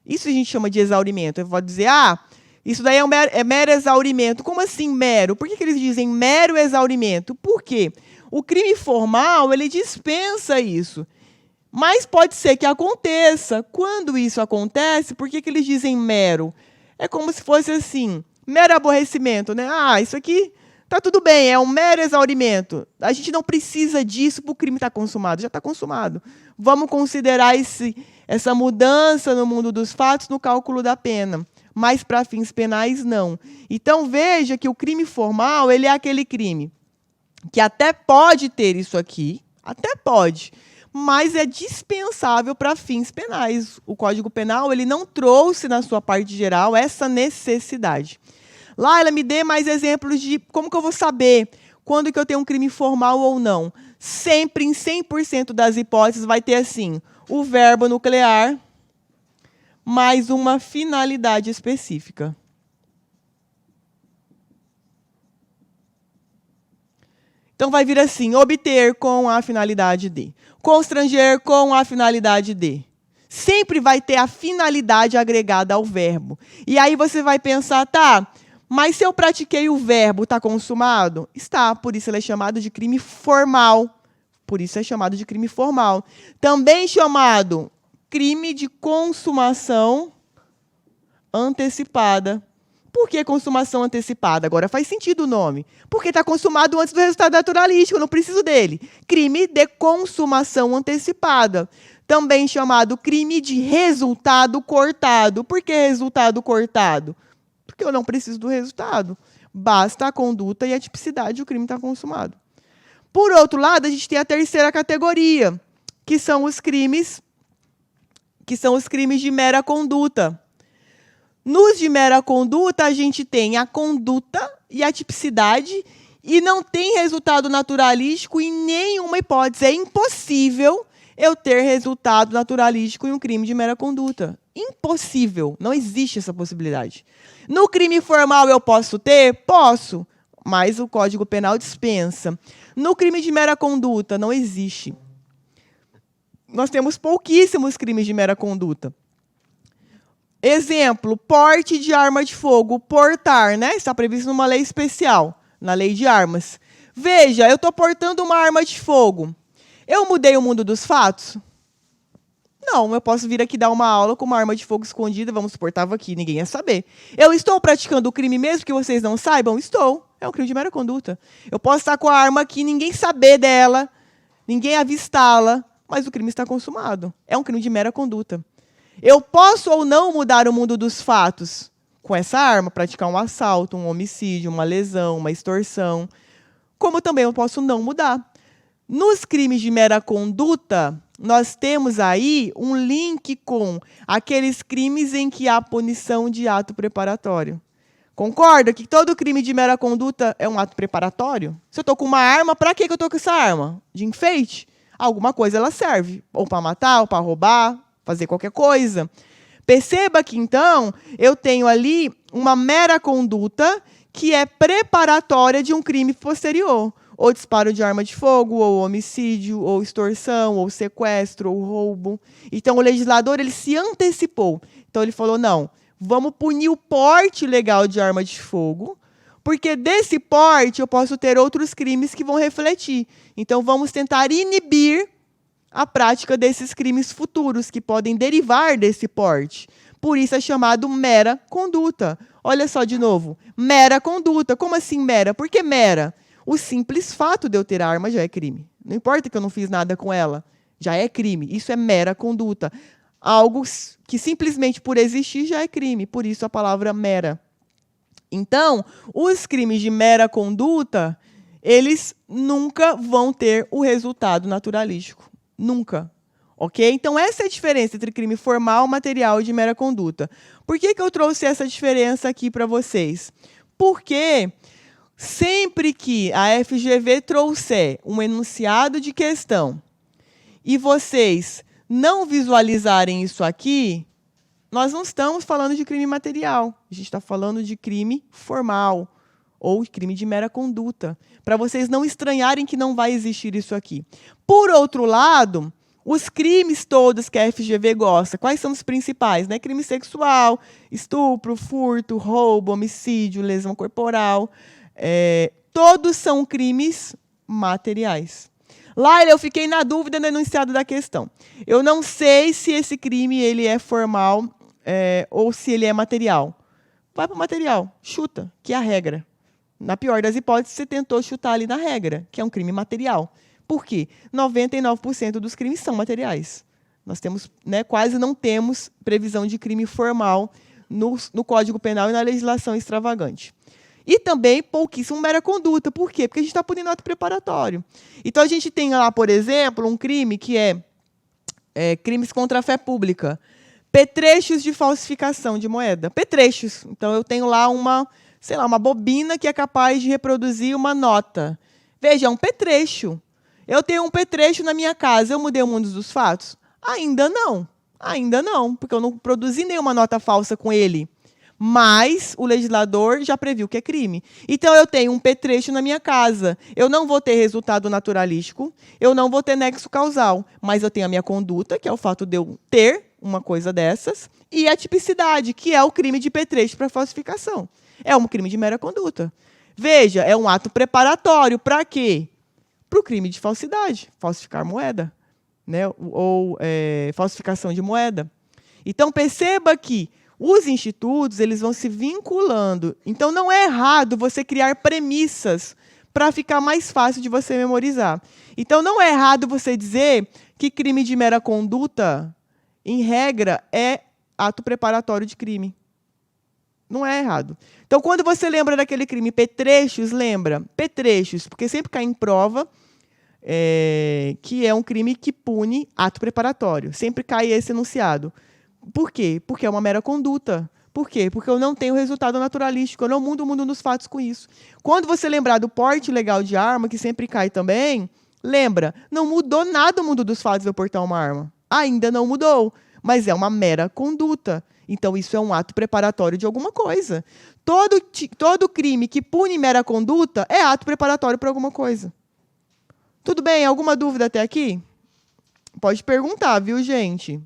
S1: Isso a gente chama de exaurimento. Eu vou dizer, isso daí é mero exaurimento. Como assim mero? Por que eles dizem mero exaurimento? Por quê? O crime formal, ele dispensa isso. Mas pode ser que aconteça. Quando isso acontece, por que eles dizem mero? É como se fosse assim, mero aborrecimento, né? Isso aqui Tá tudo bem, é um mero exaurimento. A gente não precisa disso para o crime estar consumado, já está consumado. Vamos considerar essa mudança no mundo dos fatos no cálculo da pena. Mas para fins penais, não. Então, veja que o crime formal ele é aquele crime que até pode ter isso aqui, até pode, mas é dispensável para fins penais. O Código Penal ele não trouxe, na sua parte geral, essa necessidade. Laila, me dê mais exemplos de como que eu vou saber quando que eu tenho um crime formal ou não. Sempre, em 100% das hipóteses, vai ter assim, o verbo nuclear mais uma finalidade específica. Então, vai vir assim, obter com a finalidade de, constranger com a finalidade de. Sempre vai ter a finalidade agregada ao verbo. E aí você vai pensar, tá, mas se eu pratiquei o verbo, está consumado? Está, por isso ele é chamado de crime formal. Por isso é chamado de crime formal. Também chamado crime de consumação antecipada. Por que consumação antecipada? Agora faz sentido o nome. Porque está consumado antes do resultado naturalístico, eu não preciso dele. Crime de consumação antecipada. Também chamado crime de resultado cortado. Por que resultado cortado? Porque eu não preciso do resultado. Basta a conduta e a tipicidade, o crime está consumado. Por outro lado, a gente tem a terceira categoria, que são os crimes de mera conduta. Nos de mera conduta, a gente tem a conduta e a tipicidade e não tem resultado naturalístico em nenhuma hipótese. É impossível eu ter resultado naturalístico em um crime de mera conduta. Impossível. Não existe essa possibilidade. No crime formal eu posso ter? Posso, mas o Código Penal dispensa. No crime de mera conduta, não existe. Nós temos pouquíssimos crimes de mera conduta. Exemplo, porte de arma de fogo, portar, né? Está previsto numa lei especial, na lei de armas. Veja, eu estou portando uma arma de fogo. Eu mudei o mundo dos fatos? Não, eu posso vir aqui dar uma aula com uma arma de fogo escondida, vamos supor, estava aqui, ninguém ia saber. Eu estou praticando o crime mesmo que vocês não saibam? Estou. É um crime de mera conduta. Eu posso estar com a arma aqui, ninguém saber dela, ninguém avistá-la, mas o crime está consumado. É um crime de mera conduta. Eu posso ou não mudar o mundo dos fatos com essa arma, praticar um assalto, um homicídio, uma lesão, uma extorsão, como também eu posso não mudar. Nos crimes de mera conduta, nós temos aí um link com aqueles crimes em que há punição de ato preparatório. Concorda que todo crime de mera conduta é um ato preparatório? Se eu estou com uma arma, para que eu estou com essa arma? De enfeite? Alguma coisa ela serve, ou para matar, ou para roubar, fazer qualquer coisa. Perceba que, então, eu tenho ali uma mera conduta que é preparatória de um crime posterior. Ou disparo de arma de fogo, ou homicídio, ou extorsão, ou sequestro, ou roubo. Então, o legislador ele se antecipou. Então, ele falou, não, vamos punir o porte legal de arma de fogo, porque desse porte eu posso ter outros crimes que vão refletir. Então, vamos tentar inibir a prática desses crimes futuros que podem derivar desse porte. Por isso é chamado mera conduta. Olha só de novo, mera conduta. Como assim mera? Por que mera? O simples fato de eu ter a arma já é crime. Não importa que eu não fiz nada com ela, já é crime. Isso é mera conduta. Algo que simplesmente por existir já é crime. Por isso a palavra mera. Então, os crimes de mera conduta, eles nunca vão ter o resultado naturalístico. Nunca. Ok? Então, essa é a diferença entre crime formal, material e de mera conduta. Por que eu trouxe essa diferença aqui para vocês? Porque sempre que a FGV trouxer um enunciado de questão e vocês não visualizarem isso aqui, nós não estamos falando de crime material. A gente está falando de crime formal ou crime de mera conduta, para vocês não estranharem que não vai existir isso aqui. Por outro lado, os crimes todos que a FGV gosta, quais são os principais? Né? Crime sexual, estupro, furto, roubo, homicídio, lesão corporal, todos são crimes materiais. Laila, eu fiquei na dúvida no enunciado da questão. Eu não sei se esse crime ele é formal ou se ele é material. Vai para o material, chuta, que é a regra. Na pior das hipóteses, você tentou chutar ali na regra, que é um crime material. Por quê? 99% dos crimes são materiais. Nós temos, né, quase não temos previsão de crime formal no Código Penal e na legislação extravagante. E também pouquíssimo mera conduta. Por quê? Porque a gente está punindo ato preparatório. Então, a gente tem lá, por exemplo, um crime que é crimes contra a fé pública. Petrechos de falsificação de moeda. Petrechos. Então, eu tenho lá uma bobina que é capaz de reproduzir uma nota. Veja, é um petrecho. Eu tenho um petrecho na minha casa. Eu mudei o mundo dos fatos? Ainda não. Ainda não, porque eu não produzi nenhuma nota falsa com ele. Mas o legislador já previu que é crime. Então, eu tenho um petrecho na minha casa. Eu não vou ter resultado naturalístico, eu não vou ter nexo causal, mas eu tenho a minha conduta, que é o fato de eu ter uma coisa dessas, e a tipicidade, que é o crime de petrecho para falsificação. É um crime de mera conduta. Veja, é um ato preparatório. Para quê? Para o crime de falsidade, falsificar moeda, né? Ou falsificação de moeda. Então, perceba que os institutos eles vão se vinculando. Então, não é errado você criar premissas para ficar mais fácil de você memorizar. Então, não é errado você dizer que crime de mera conduta, em regra, é ato preparatório de crime. Não é errado. Então, quando você lembra daquele crime petrechos, lembra petrechos, porque sempre cai em prova que é um crime que pune ato preparatório. Sempre cai esse enunciado. Por quê? Porque é uma mera conduta. Por quê? Porque eu não tenho resultado naturalístico, eu não mudo o mundo dos fatos com isso. Quando você lembrar do porte ilegal de arma, que sempre cai também, lembra, não mudou nada o mundo dos fatos eu portar uma arma. Ainda não mudou, mas é uma mera conduta. Então, isso é um ato preparatório de alguma coisa. Todo crime que pune mera conduta é ato preparatório para alguma coisa. Tudo bem? Alguma dúvida até aqui? Pode perguntar, viu, gente?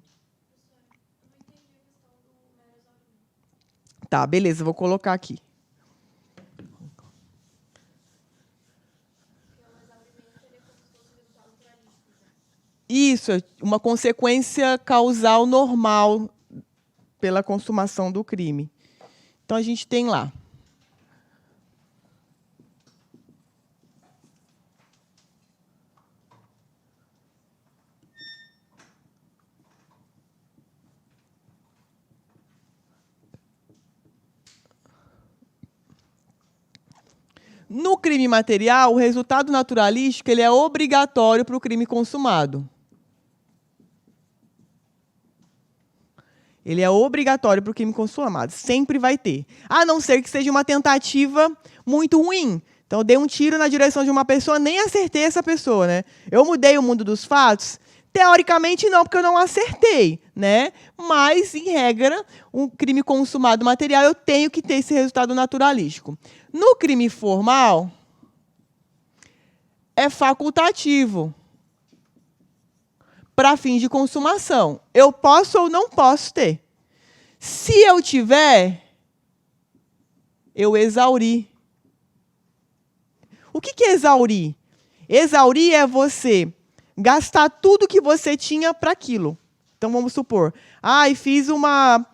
S1: Tá, beleza, vou colocar aqui. Isso, uma consequência causal normal pela consumação do crime. Então, a gente tem lá. No crime material, o resultado naturalístico ele é obrigatório para o crime consumado. Ele é obrigatório para o crime consumado. Sempre vai ter. A não ser que seja uma tentativa muito ruim. Então, eu dei um tiro na direção de uma pessoa, nem acertei essa pessoa, né? Eu mudei o mundo dos fatos? Teoricamente, não, porque eu não acertei, né? Mas, em regra, um crime consumado material, eu tenho que ter esse resultado naturalístico. No crime formal, é facultativo para fins de consumação. Eu posso ou não posso ter. Se eu tiver, eu exauri. O que é exaurir? Exaurir é você gastar tudo que você tinha para aquilo. Então, vamos supor, fiz uma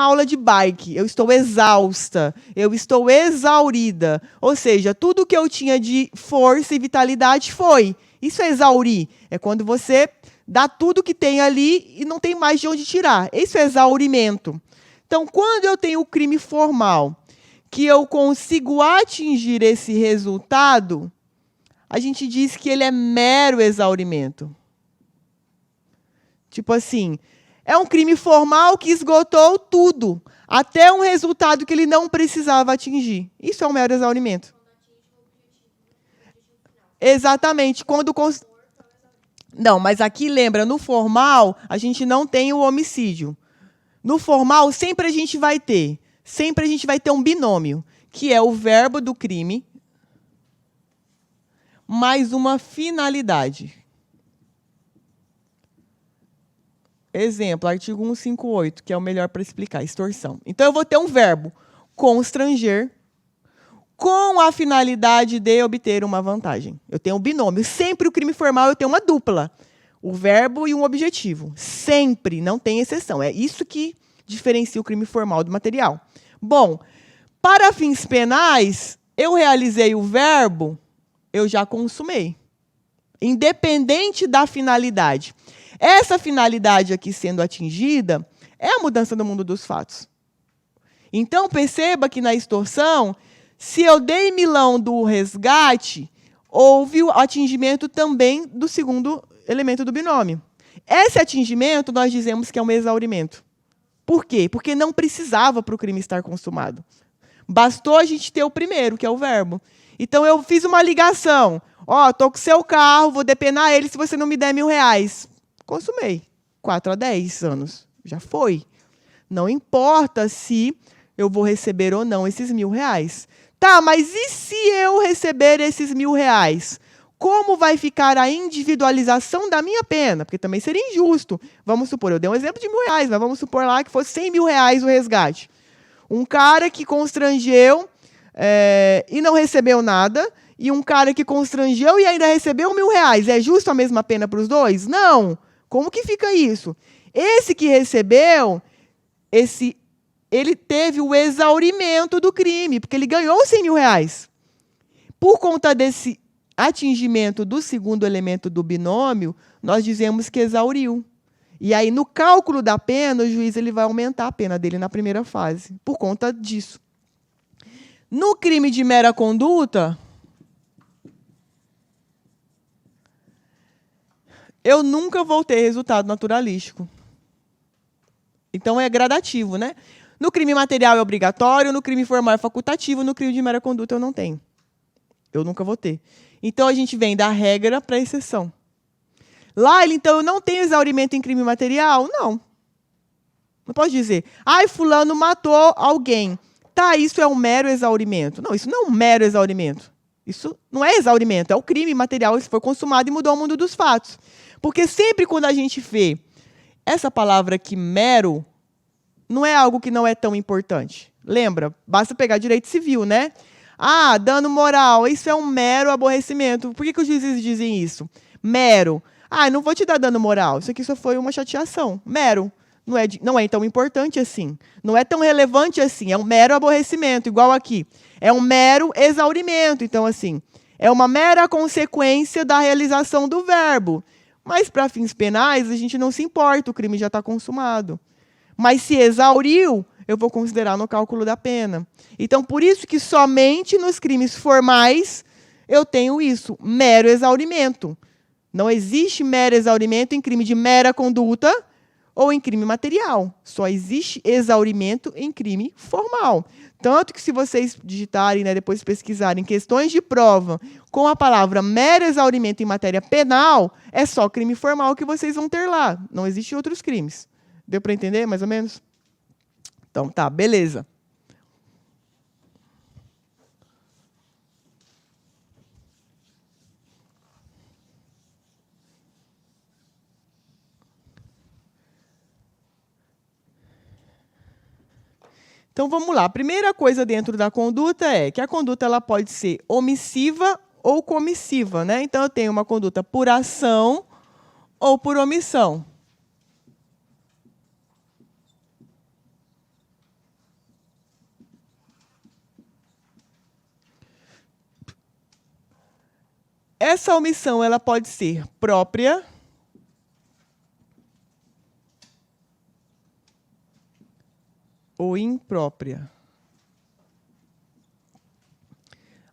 S1: aula de bike, eu estou exausta, eu estou exaurida. Ou seja, tudo que eu tinha de força e vitalidade foi. Isso é exaurir. É quando você dá tudo que tem ali e não tem mais de onde tirar. Isso é exaurimento. Então, quando eu tenho o crime formal, que eu consigo atingir esse resultado, a gente diz que ele é mero exaurimento. Tipo assim, é um crime formal que esgotou tudo, até um resultado que ele não precisava atingir. Isso é um mero exaurimento. Exatamente. Não, mas aqui lembra, no formal, a gente não tem o homicídio. No formal, sempre a gente vai ter um binômio, que é o verbo do crime mais uma finalidade. Exemplo, artigo 158, que é o melhor para explicar, extorsão. Então, eu vou ter um verbo, constranger, com a finalidade de obter uma vantagem. Eu tenho um binômio. Sempre o crime formal eu tenho uma dupla. O verbo e um objetivo. Sempre, não tem exceção. É isso que diferencia o crime formal do material. Bom, para fins penais, Eu realizei o verbo, eu já consumei. Independente da finalidade. Essa finalidade aqui sendo atingida é a mudança do mundo dos fatos. Então, perceba que na extorsão, se eu dei milão do resgate, houve o atingimento também do segundo elemento do binômio. Esse atingimento, nós dizemos que é um exaurimento. Por quê? Porque não precisava para o crime estar consumado. Bastou a gente ter o primeiro, que é o verbo. Então, eu fiz uma ligação. Ó, estou com o seu carro, vou depenar ele se você não me der R$1.000. Consumei. 4 a 10 anos. Já foi. Não importa se eu vou receber ou não esses R$1.000. Tá, mas e se eu receber esses R$1.000? Como vai ficar a individualização da minha pena? Porque também seria injusto. Vamos supor, eu dei um exemplo de R$1.000, mas vamos supor lá que fosse R$100.000 o resgate. Um cara que constrangeu e não recebeu nada, e um cara que constrangeu e ainda recebeu R$1.000. É justo a mesma pena para os dois? Não. Como que fica isso? Esse que recebeu, ele teve o exaurimento do crime, porque ele ganhou R$100.000. Por conta desse atingimento do segundo elemento do binômio, nós dizemos que exauriu. E aí, no cálculo da pena, o juiz ele vai aumentar a pena dele na primeira fase, por conta disso. No crime de mera conduta, eu nunca vou ter resultado naturalístico. Então, é gradativo, né? No crime material é obrigatório, no crime formal é facultativo, no crime de mera conduta eu não tenho. Eu nunca vou ter. Então, a gente vem da regra para a exceção. Lá, então, eu não tenho exaurimento em crime material? Não. Não pode dizer, ai, fulano matou alguém. Tá, isso é um mero exaurimento. Não, isso não é um mero exaurimento. Isso não é exaurimento, é o crime material que foi consumado e mudou o mundo dos fatos. Porque sempre quando a gente vê essa palavra aqui, mero, não é algo que não é tão importante. Lembra? Basta pegar direito civil, né? Ah, dano moral, isso é um mero aborrecimento. Por que os juízes dizem isso? Mero. Ah, não vou te dar dano moral. Isso aqui só foi uma chateação. Mero. Não é tão importante assim. Não é tão relevante assim. É um mero aborrecimento, igual aqui. É um mero exaurimento. Então, assim, é uma mera consequência da realização do verbo. Mas, para fins penais, a gente não se importa. O crime já está consumado. Mas, se exauriu, eu vou considerar no cálculo da pena. Então, por isso que somente nos crimes formais eu tenho isso, mero exaurimento. Não existe mero exaurimento em crime de mera conduta ou em crime material. Só existe exaurimento em crime formal. Tanto que se vocês digitarem, né, depois pesquisarem questões de prova com a palavra mero exaurimento em matéria penal, é só crime formal que vocês vão ter lá. Não existem outros crimes. Deu para entender, mais ou menos? Então, tá, beleza. Então, vamos lá. A primeira coisa dentro da conduta é que a conduta ela pode ser omissiva ou comissiva, né? Então, eu tenho uma conduta por ação ou por omissão. Essa omissão ela pode ser própria ou imprópria.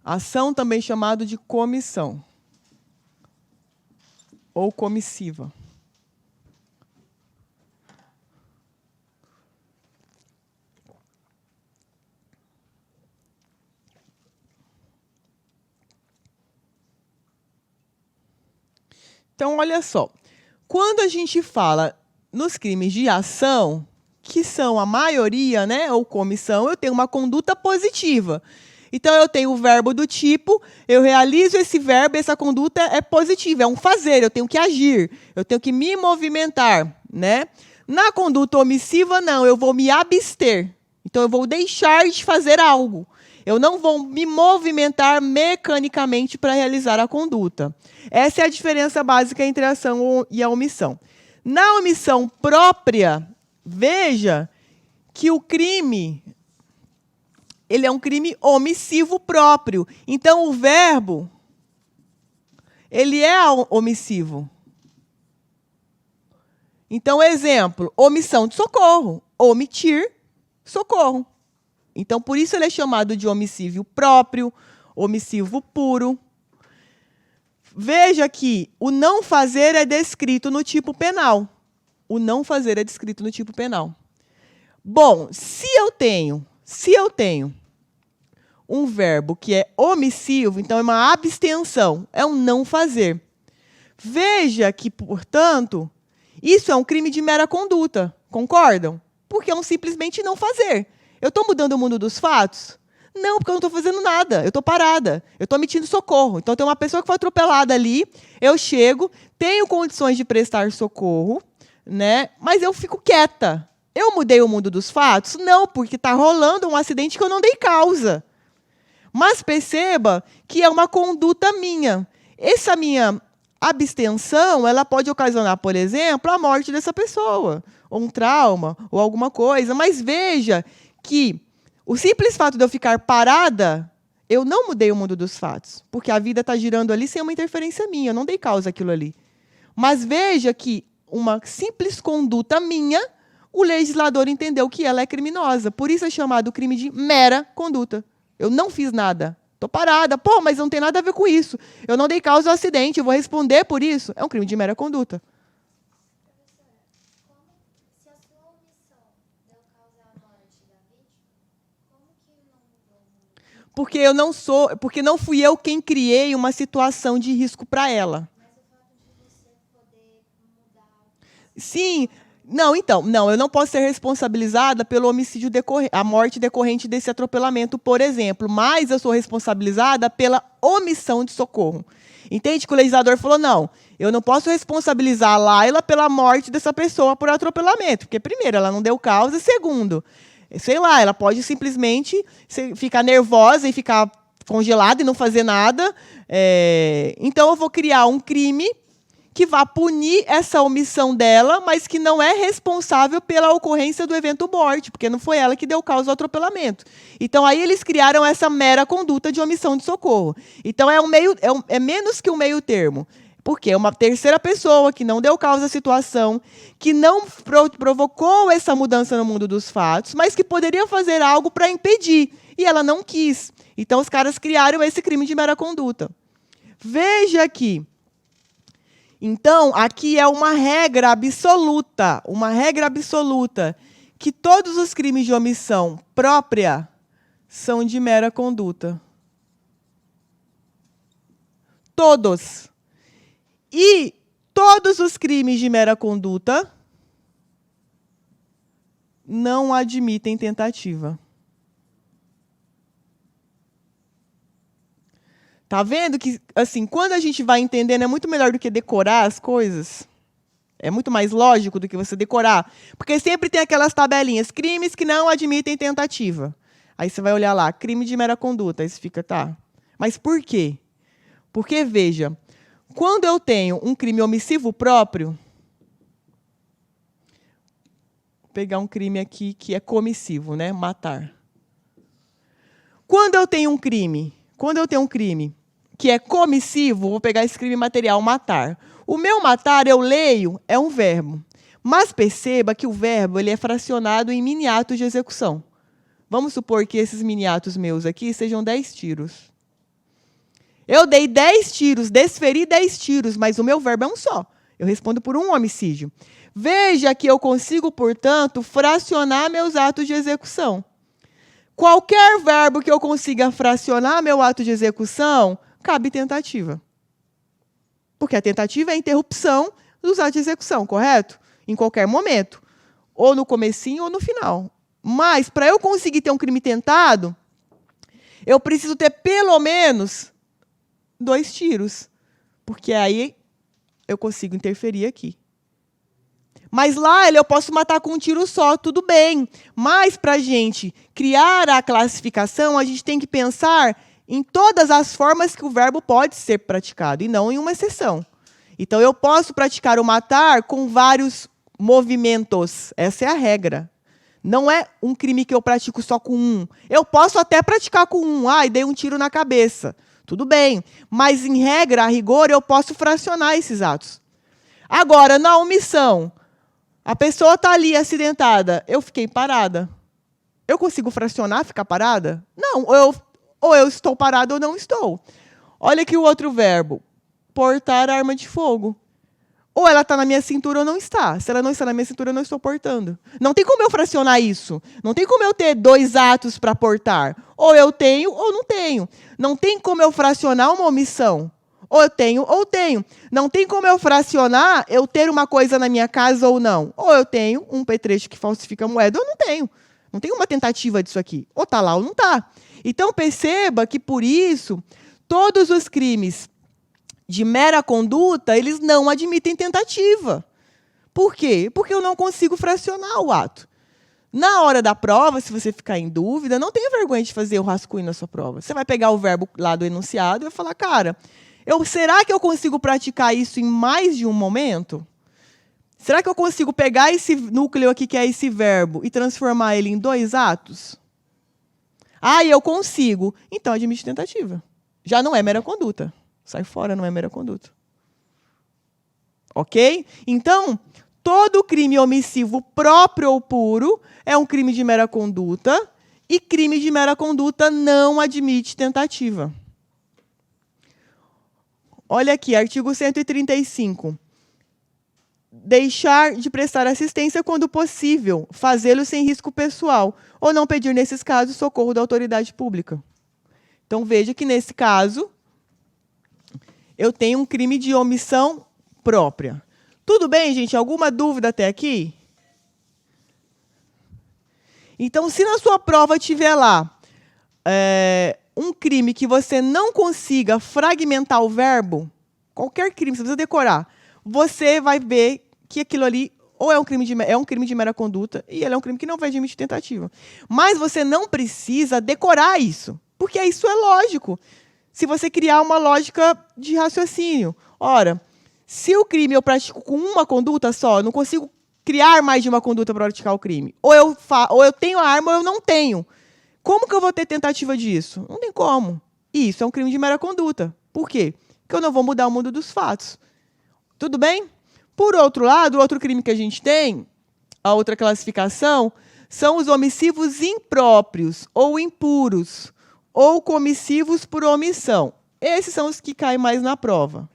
S1: Ação também chamada de comissão ou comissiva. Então, olha só. Quando a gente fala nos crimes de ação, que são a maioria, né, ou comissão, eu tenho uma conduta positiva. Então, eu tenho o verbo do tipo, eu realizo esse verbo, essa conduta é positiva, é um fazer, eu tenho que agir, eu tenho que me movimentar, né? Na conduta omissiva, não, eu vou me abster. Então, eu vou deixar de fazer algo. Eu não vou me movimentar mecanicamente para realizar a conduta. Essa é a diferença básica entre a ação e a omissão. Na omissão própria, veja que o crime ele é um crime omissivo próprio. Então, o verbo, ele é omissivo. Então, exemplo, omissão de socorro. Omitir socorro. Então, por isso ele é chamado de omissivo próprio, omissivo puro. Veja que o não fazer é descrito no tipo penal. O não fazer é descrito no tipo penal. Bom, se eu tenho um verbo que é omissivo, então é uma abstenção, é um não fazer. Veja que, portanto, isso é um crime de mera conduta, concordam? Porque é um simplesmente não fazer. Eu estou mudando o mundo dos fatos? Não, porque eu não estou fazendo nada, eu estou parada, eu estou emitindo socorro. Então, tem uma pessoa que foi atropelada ali, eu chego, tenho condições de prestar socorro, né? Mas eu fico quieta. Eu mudei o mundo dos fatos? Não, porque está rolando um acidente que eu não dei causa. Mas perceba que é uma conduta minha. Essa minha abstenção, ela pode ocasionar, por exemplo, a morte dessa pessoa, ou um trauma, ou alguma coisa. Mas veja que o simples fato de eu ficar parada, eu não mudei o mundo dos fatos, porque a vida está girando ali sem uma interferência minha, eu não dei causa àquilo ali. Mas veja que uma simples conduta minha, o legislador entendeu que ela é criminosa. Por isso é chamado crime de mera conduta. Eu não fiz nada. Estou parada. Pô, mas não tem nada a ver com isso. Eu não dei causa ao acidente, eu vou responder por isso. É um crime de mera conduta.
S2: Se a sua omissão deu causa à morte da vítima, como que não mudou?
S1: Porque não fui eu quem criei uma situação de risco para ela.
S2: Mas o fato de você poder mudar...
S1: Sim. Não, eu não posso ser responsabilizada pelo homicídio a morte decorrente desse atropelamento, por exemplo, mas eu sou responsabilizada pela omissão de socorro. Entende que o legislador falou, não, eu não posso responsabilizar a Laila pela morte dessa pessoa por atropelamento, porque, primeiro, ela não deu causa, e, segundo, sei lá, ela pode simplesmente ficar nervosa e ficar congelada e não fazer nada. Então, eu vou criar um crime que vá punir essa omissão dela, mas que não é responsável pela ocorrência do evento morte, porque não foi ela que deu causa ao atropelamento. Então, aí eles criaram essa mera conduta de omissão de socorro. Então, é menos que um meio termo, porque é uma terceira pessoa que não deu causa à situação, que não provocou essa mudança no mundo dos fatos, mas que poderia fazer algo para impedir, e ela não quis. Então, os caras criaram esse crime de mera conduta. Veja aqui. Então, aqui é uma regra absoluta, que todos os crimes de omissão própria são de mera conduta. Todos. E todos os crimes de mera conduta não admitem tentativa. Tá vendo que, assim, quando a gente vai entendendo, é muito melhor do que decorar as coisas. É muito mais lógico do que você decorar. Porque sempre tem aquelas tabelinhas, crimes que não admitem tentativa. Aí você vai olhar lá, crime de mera conduta. Aí você fica, tá. Mas por quê? Porque, veja, quando eu tenho um crime omissivo próprio, vou pegar um crime aqui que é comissivo, né? Matar. Quando eu tenho um crime que é comissivo, vou pegar esse crime material, matar. O meu matar, eu leio, é um verbo. Mas perceba que o verbo ele é fracionado em mini-atos de execução. Vamos supor que esses mini-atos meus aqui sejam 10 tiros. Eu dei 10 tiros, desferi 10 tiros, mas o meu verbo é um só. Eu respondo por um homicídio. Veja que eu consigo, portanto, fracionar meus atos de execução. Qualquer verbo que eu consiga fracionar meu ato de execução, cabe tentativa. Porque a tentativa é a interrupção dos atos de execução, correto? Em qualquer momento. Ou no comecinho ou no final. Mas, para eu conseguir ter um crime tentado, eu preciso ter pelo menos 2 tiros. Porque aí eu consigo interferir aqui. Mas lá eu posso matar com um tiro só, tudo bem. Mas, para a gente criar a classificação, a gente tem que pensar em todas as formas que o verbo pode ser praticado, e não em uma exceção. Então, eu posso praticar o matar com vários movimentos. Essa é a regra. Não é um crime que eu pratico só com um. Eu posso até praticar com um. E dei um tiro na cabeça. Tudo bem. Mas, em regra, a rigor, eu posso fracionar esses atos. Agora, na omissão, a pessoa está ali acidentada. Eu fiquei parada. Eu consigo fracionar, ficar parada? Não. Ou eu estou parada ou não estou. Olha aqui o outro verbo. Portar arma de fogo. Ou ela está na minha cintura ou não está. Se ela não está na minha cintura, eu não estou portando. Não tem como eu fracionar isso. Não tem como eu ter 2 atos para portar. Ou eu tenho ou não tenho. Não tem como eu fracionar uma omissão. Ou eu tenho ou tenho. Não tem como eu fracionar eu ter uma coisa na minha casa ou não. Ou eu tenho um petrecho que falsifica moeda ou não tenho. Não tem uma tentativa disso aqui. Ou está lá ou não está. Então, perceba que, por isso, todos os crimes de mera conduta, eles não admitem tentativa. Por quê? Porque eu não consigo fracionar o ato. Na hora da prova, se você ficar em dúvida, não tenha vergonha de fazer o rascunho na sua prova. Você vai pegar o verbo lá do enunciado e vai falar, cara, será que eu consigo praticar isso em mais de um momento? Será que eu consigo pegar esse núcleo aqui, que é esse verbo, e transformar ele em 2 atos? Eu consigo. Então, admite tentativa. Já não é mera conduta. Sai fora, não é mera conduta. Ok? Então, todo crime omissivo próprio ou puro é um crime de mera conduta e crime de mera conduta não admite tentativa. Olha aqui, artigo 135. Deixar de prestar assistência quando possível, fazê-lo sem risco pessoal, ou não pedir, nesses casos, socorro da autoridade pública. Então, veja que, nesse caso, eu tenho um crime de omissão própria. Tudo bem, gente? Alguma dúvida até aqui? Então, se na sua prova tiver lá um crime que você não consiga fragmentar o verbo, qualquer crime, você precisa decorar, você vai ver que aquilo ali ou é um crime de mera conduta e ele é um crime que não vai admitir tentativa. Mas você não precisa decorar isso, porque isso é lógico. Se você criar uma lógica de raciocínio. Ora, se o crime eu pratico com uma conduta só, eu não consigo criar mais de uma conduta para praticar o crime. Ou eu tenho a arma ou eu não tenho. Como que eu vou ter tentativa disso? Não tem como. E isso é um crime de mera conduta. Por quê? Porque eu não vou mudar o mundo dos fatos. Tudo bem? Por outro lado, o outro crime que a gente tem, a outra classificação, são os omissivos impróprios ou impuros, ou comissivos por omissão. Esses são os que caem mais na prova.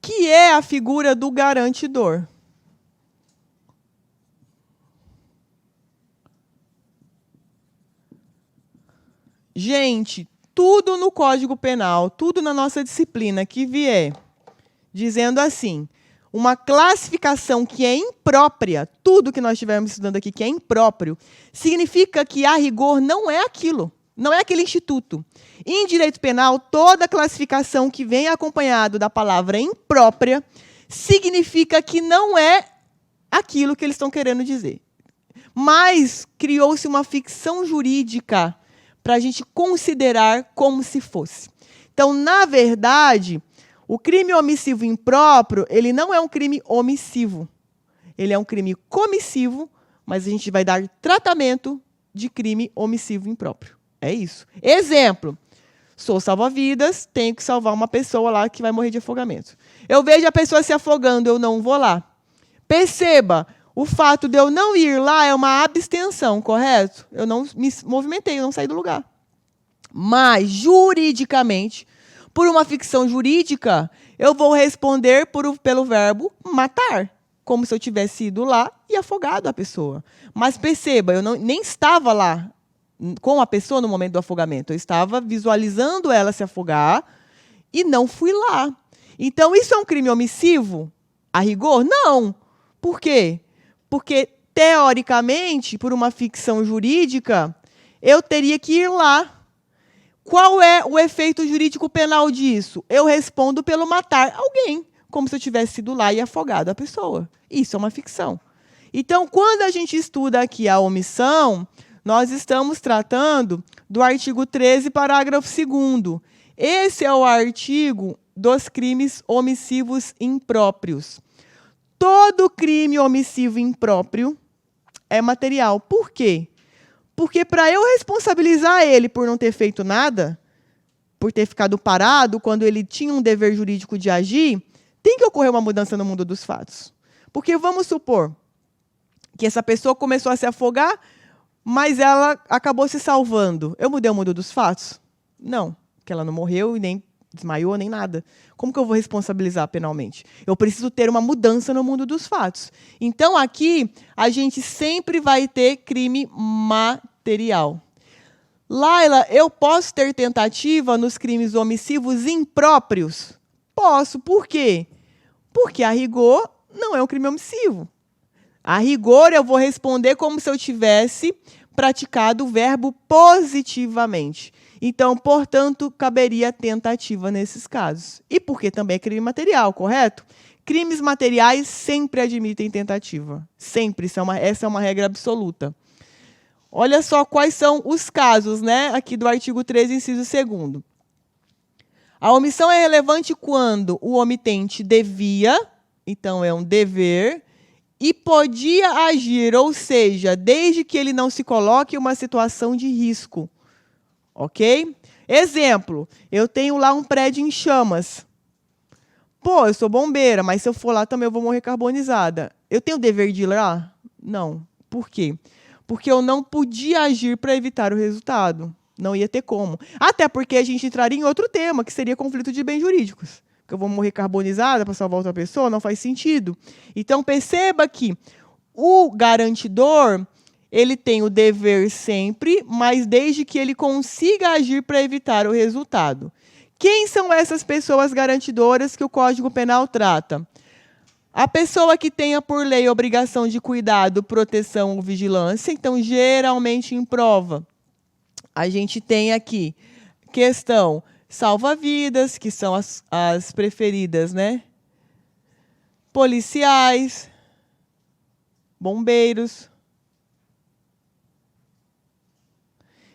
S1: Que é a figura do garantidor. Gente, tudo no Código Penal, tudo na nossa disciplina que vier dizendo assim, uma classificação que é imprópria, tudo que nós estivermos estudando aqui que é impróprio, significa que, a rigor, não é aquilo, não é aquele instituto. Em direito penal, toda classificação que vem acompanhado da palavra imprópria significa que não é aquilo que eles estão querendo dizer. Mas criou-se uma ficção jurídica para a gente considerar como se fosse. Então, na verdade, o crime omissivo impróprio, ele não é um crime omissivo. Ele é um crime comissivo, mas a gente vai dar tratamento de crime omissivo impróprio. É isso. Exemplo. Sou salva-vidas, tenho que salvar uma pessoa lá que vai morrer de afogamento. Eu vejo a pessoa se afogando, eu não vou lá. Perceba, o fato de eu não ir lá é uma abstenção, correto? Eu não me movimentei, eu não saí do lugar. Mas, juridicamente, por uma ficção jurídica, eu vou responder pelo verbo matar, como se eu tivesse ido lá e afogado a pessoa. Mas perceba, eu nem estava lá com a pessoa no momento do afogamento. Eu estava visualizando ela se afogar e não fui lá. Então, isso é um crime omissivo? A rigor? Não. Por quê? Porque, teoricamente, por uma ficção jurídica, eu teria que ir lá. Qual é o efeito jurídico penal disso? Eu respondo pelo matar alguém, como se eu tivesse ido lá e afogado a pessoa. Isso é uma ficção. Então, quando a gente estuda aqui a omissão, nós estamos tratando do artigo 13, parágrafo 2º. Esse é o artigo dos crimes omissivos impróprios. Todo crime omissivo impróprio é material. Por quê? Porque para eu responsabilizar ele por não ter feito nada, por ter ficado parado quando ele tinha um dever jurídico de agir, tem que ocorrer uma mudança no mundo dos fatos. Porque vamos supor que essa pessoa começou a se afogar, mas ela acabou se salvando. Eu mudei o mundo dos fatos? Não, porque ela não morreu e nem desmaiou, nem nada. Como que eu vou responsabilizar penalmente? Eu preciso ter uma mudança no mundo dos fatos. Então, aqui, a gente sempre vai ter crime material. Laila, eu posso ter tentativa nos crimes omissivos impróprios? Posso. Por quê? Porque, a rigor, não é um crime omissivo. A rigor, eu vou responder como se eu tivesse praticado o verbo positivamente. Então, portanto, caberia tentativa nesses casos. E porque também é crime material, correto? Crimes materiais sempre admitem tentativa. Sempre. Essa é uma regra absoluta. Olha só quais são os casos, né, aqui do artigo 13, inciso 2º. A omissão é relevante quando o omitente devia, então é um dever, e podia agir, ou seja, desde que ele não se coloque em uma situação de risco. Ok? Exemplo, eu tenho lá um prédio em chamas. Pô, eu sou bombeira, mas se eu for lá também eu vou morrer carbonizada. Eu tenho o dever de ir lá? Não. Por quê? Porque eu não podia agir para evitar o resultado. Não ia ter como. Até porque a gente entraria em outro tema, que seria conflito de bens jurídicos. Que eu vou morrer carbonizada para salvar outra pessoa, não faz sentido. Então, perceba que o garantidor, ele tem o dever sempre, mas desde que ele consiga agir para evitar o resultado. Quem são essas pessoas garantidoras que o Código Penal trata? A pessoa que tenha por lei a obrigação de cuidado, proteção ou vigilância, então, geralmente em prova, a gente tem aqui questão salva-vidas, que são as preferidas, né? Policiais, bombeiros.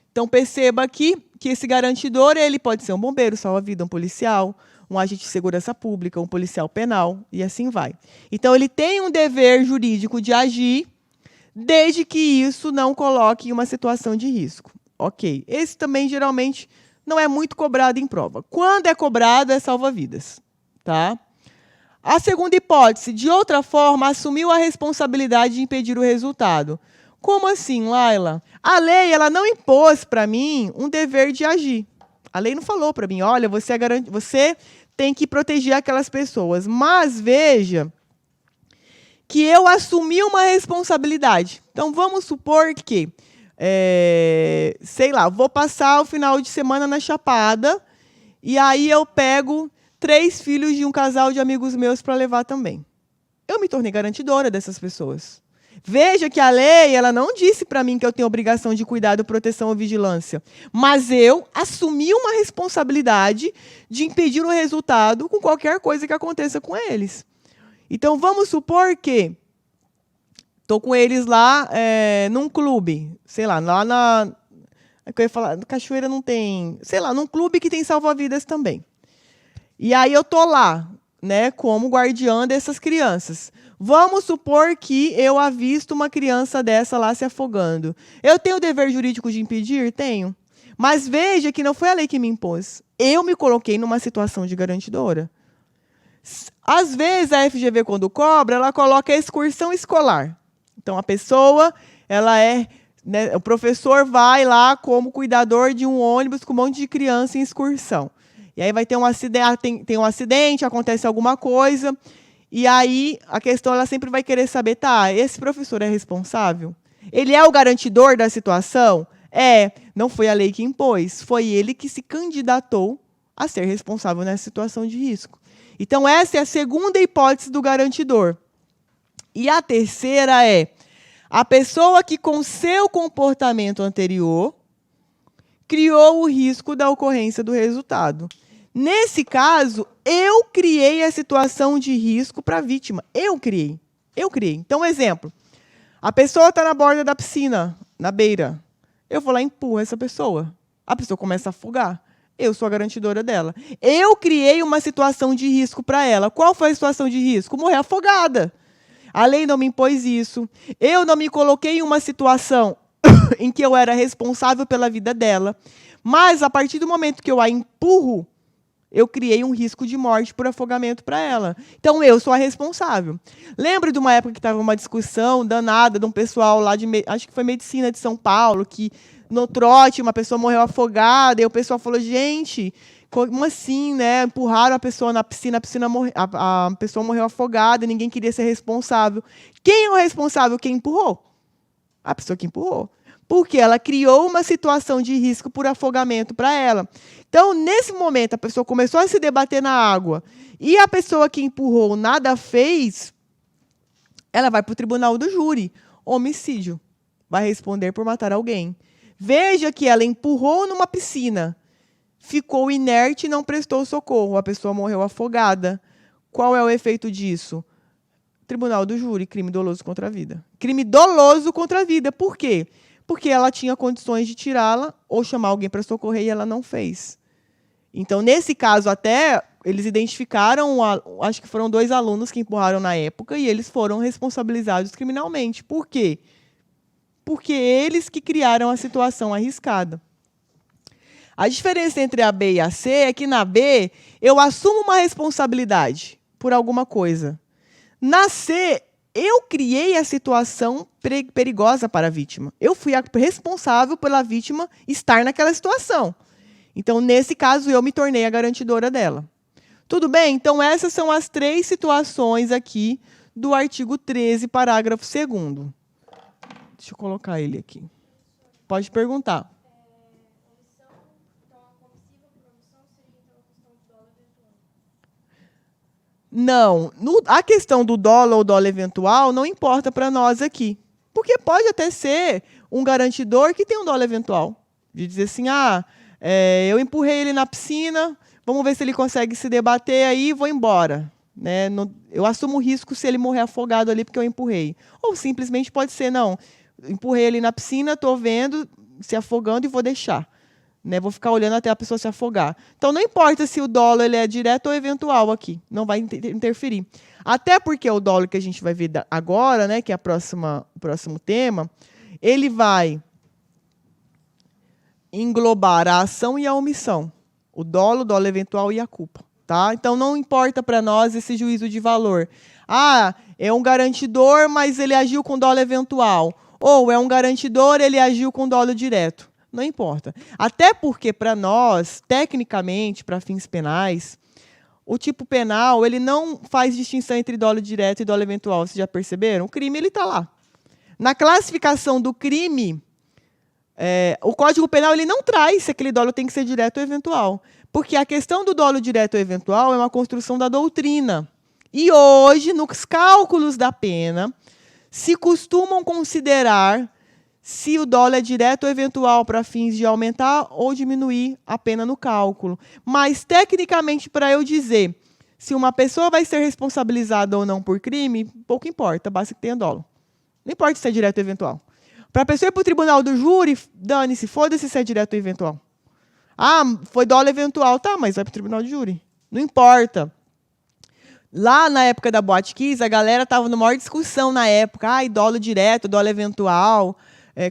S1: Então, perceba aqui que esse garantidor ele pode ser um bombeiro, salva-vida, um policial, um agente de segurança pública, um policial penal, e assim vai. Então, ele tem um dever jurídico de agir, desde que isso não coloque em uma situação de risco. Ok. Esse também, geralmente, não é muito cobrado em prova. Quando é cobrado, é salva-vidas. Tá? A segunda hipótese, de outra forma, assumiu a responsabilidade de impedir o resultado. Como assim, Laila? A lei ela não impôs para mim um dever de agir. A lei não falou para mim, olha, você tem que proteger aquelas pessoas. Mas veja que eu assumi uma responsabilidade. Então, vamos supor que, sei lá, vou passar o final de semana na Chapada e aí eu pego 3 filhos de um casal de amigos meus para levar também. Eu me tornei garantidora dessas pessoas. Veja que a lei ela não disse para mim que eu tenho obrigação de cuidado, proteção ou vigilância, mas eu assumi uma responsabilidade de impedir o resultado com qualquer coisa que aconteça com eles. Então, vamos supor que estou com eles lá num clube, sei lá, lá na... Eu ia falar, Cachoeira não tem... Sei lá, num clube que tem salva-vidas também. E aí eu estou lá, né, como guardiã dessas crianças. Vamos supor que eu avisto uma criança dessa lá se afogando. Eu tenho o dever jurídico de impedir? Tenho. Mas veja que não foi a lei que me impôs. Eu me coloquei numa situação de garantidora. Às vezes, a FGV, quando cobra, ela coloca a excursão escolar. Então, a pessoa, o professor vai lá como cuidador de um ônibus com um monte de criança em excursão. E aí vai ter um acidente, tem um acidente, acontece alguma coisa... E aí, a questão ela sempre vai querer saber, tá, esse professor é responsável? Ele é o garantidor da situação? Não foi a lei que impôs, foi ele que se candidatou a ser responsável nessa situação de risco. Então, essa é a segunda hipótese do garantidor. E a terceira é a pessoa que, com seu comportamento anterior, criou o risco da ocorrência do resultado. Nesse caso, eu criei a situação de risco para a vítima. Eu criei. Então, exemplo. A pessoa está na borda da piscina, na beira. Eu vou lá e empurro essa pessoa. A pessoa começa a afogar. Eu sou a garantidora dela. Eu criei uma situação de risco para ela. Qual foi a situação de risco? Morrer afogada. A lei não me impôs isso. Eu não me coloquei em uma situação em que eu era responsável pela vida dela. Mas, a partir do momento que eu a empurro, eu criei um risco de morte por afogamento para ela. Então, eu sou a responsável. Lembro de uma época que estava uma discussão danada de um pessoal lá de, acho que foi medicina de São Paulo, que no trote uma pessoa morreu afogada, e o pessoal falou, gente, como assim, né? Empurraram a pessoa na piscina, a pessoa morreu afogada, e ninguém queria ser responsável. Quem é o responsável? Quem empurrou? A pessoa que empurrou. Porque ela criou uma situação de risco por afogamento para ela. Então, nesse momento, a pessoa começou a se debater na água e a pessoa que empurrou nada fez, ela vai para o tribunal do júri. Homicídio. Vai responder por matar alguém. Veja que ela empurrou numa piscina, ficou inerte e não prestou socorro. A pessoa morreu afogada. Qual é o efeito disso? Tribunal do júri, crime doloso contra a vida. Crime doloso contra a vida. Por quê? Porque ela tinha condições de tirá-la ou chamar alguém para socorrer e ela não fez. Então, nesse caso, até eles identificaram, acho que foram 2 alunos que empurraram na época e eles foram responsabilizados criminalmente. Por quê? Porque eles que criaram a situação arriscada. A diferença entre a B e a C é que na B eu assumo uma responsabilidade por alguma coisa. Na C, eu criei a situação perigosa para a vítima. Eu fui a responsável pela vítima estar naquela situação. Então, nesse caso, eu me tornei a garantidora dela. Tudo bem? Então, essas são as 3 situações aqui do artigo 13, parágrafo 2º. Deixa eu colocar ele aqui. Pode perguntar. Não, a questão do dolo ou dolo eventual não importa para nós aqui. Porque pode até ser um garantidor que tem um dolo eventual. De dizer assim, eu empurrei ele na piscina, vamos ver se ele consegue se debater aí e vou embora. Né? Eu assumo o risco se ele morrer afogado ali porque eu empurrei. Ou simplesmente pode ser, não, empurrei ele na piscina, estou vendo, se afogando e vou deixar. Né, vou ficar olhando até a pessoa se afogar. Então, não importa se o dolo ele é direto ou eventual aqui. Não vai interferir. Até porque o dolo que a gente vai ver agora, né, que é o próximo tema, ele vai englobar a ação e a omissão. O dolo eventual e a culpa. Tá? Então, não importa para nós esse juízo de valor. É um garantidor, mas ele agiu com dolo eventual. Ou é um garantidor, ele agiu com dolo direto. Não importa. Até porque, para nós, tecnicamente, para fins penais, o tipo penal ele não faz distinção entre dolo direto e dolo eventual. Vocês já perceberam? O crime está lá. Na classificação do crime, o Código Penal ele não traz se aquele dolo tem que ser direto ou eventual. Porque a questão do dolo direto ou eventual é uma construção da doutrina. E hoje, nos cálculos da pena, se costumam considerar se o dolo é direto ou eventual para fins de aumentar ou diminuir a pena no cálculo. Mas, tecnicamente, para eu dizer se uma pessoa vai ser responsabilizada ou não por crime, pouco importa, basta que tenha dolo. Não importa se é direto ou eventual. Para a pessoa ir para o tribunal do júri, dane-se, foda-se se é direto ou eventual. Foi dolo eventual, tá, mas vai para o tribunal do júri. Não importa. Lá na época da Boate Kiss, a galera estava numa maior discussão na época. Dolo direto, dolo eventual.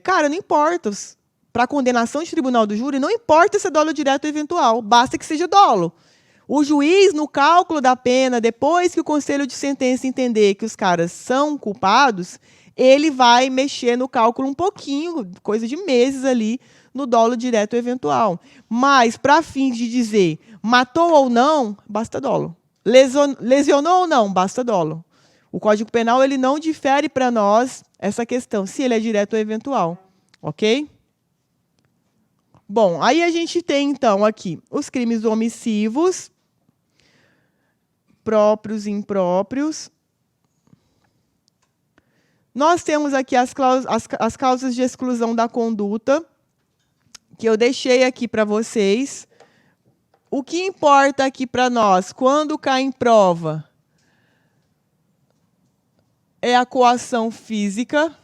S1: Cara, não importa. Para condenação de tribunal do júri, não importa se é dolo direto ou eventual. Basta que seja dolo. O juiz, no cálculo da pena, depois que o conselho de sentença entender que os caras são culpados, ele vai mexer no cálculo um pouquinho, coisa de meses ali, no dolo direto ou eventual. Mas, para fins de dizer matou ou não, basta dolo. Lesionou ou não, basta dolo. O Código Penal ele não difere para nós essa questão, se ele é direto ou eventual. Ok? Bom, aí a gente tem, então, aqui os crimes omissivos, próprios e impróprios. Nós temos aqui as causas de exclusão da conduta, que eu deixei aqui para vocês. O que importa aqui para nós, quando cai em prova, é a coação física,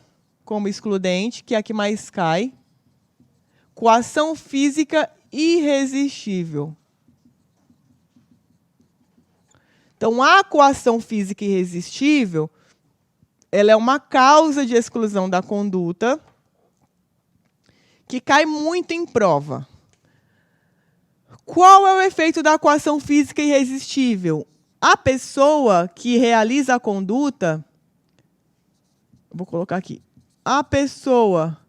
S1: como excludente, que é a que mais cai. Coação física irresistível. Então, a coação física irresistível, ela é uma causa de exclusão da conduta que cai muito em prova. Qual é o efeito da coação física irresistível? A pessoa que realiza a conduta, vou colocar aqui, a pessoa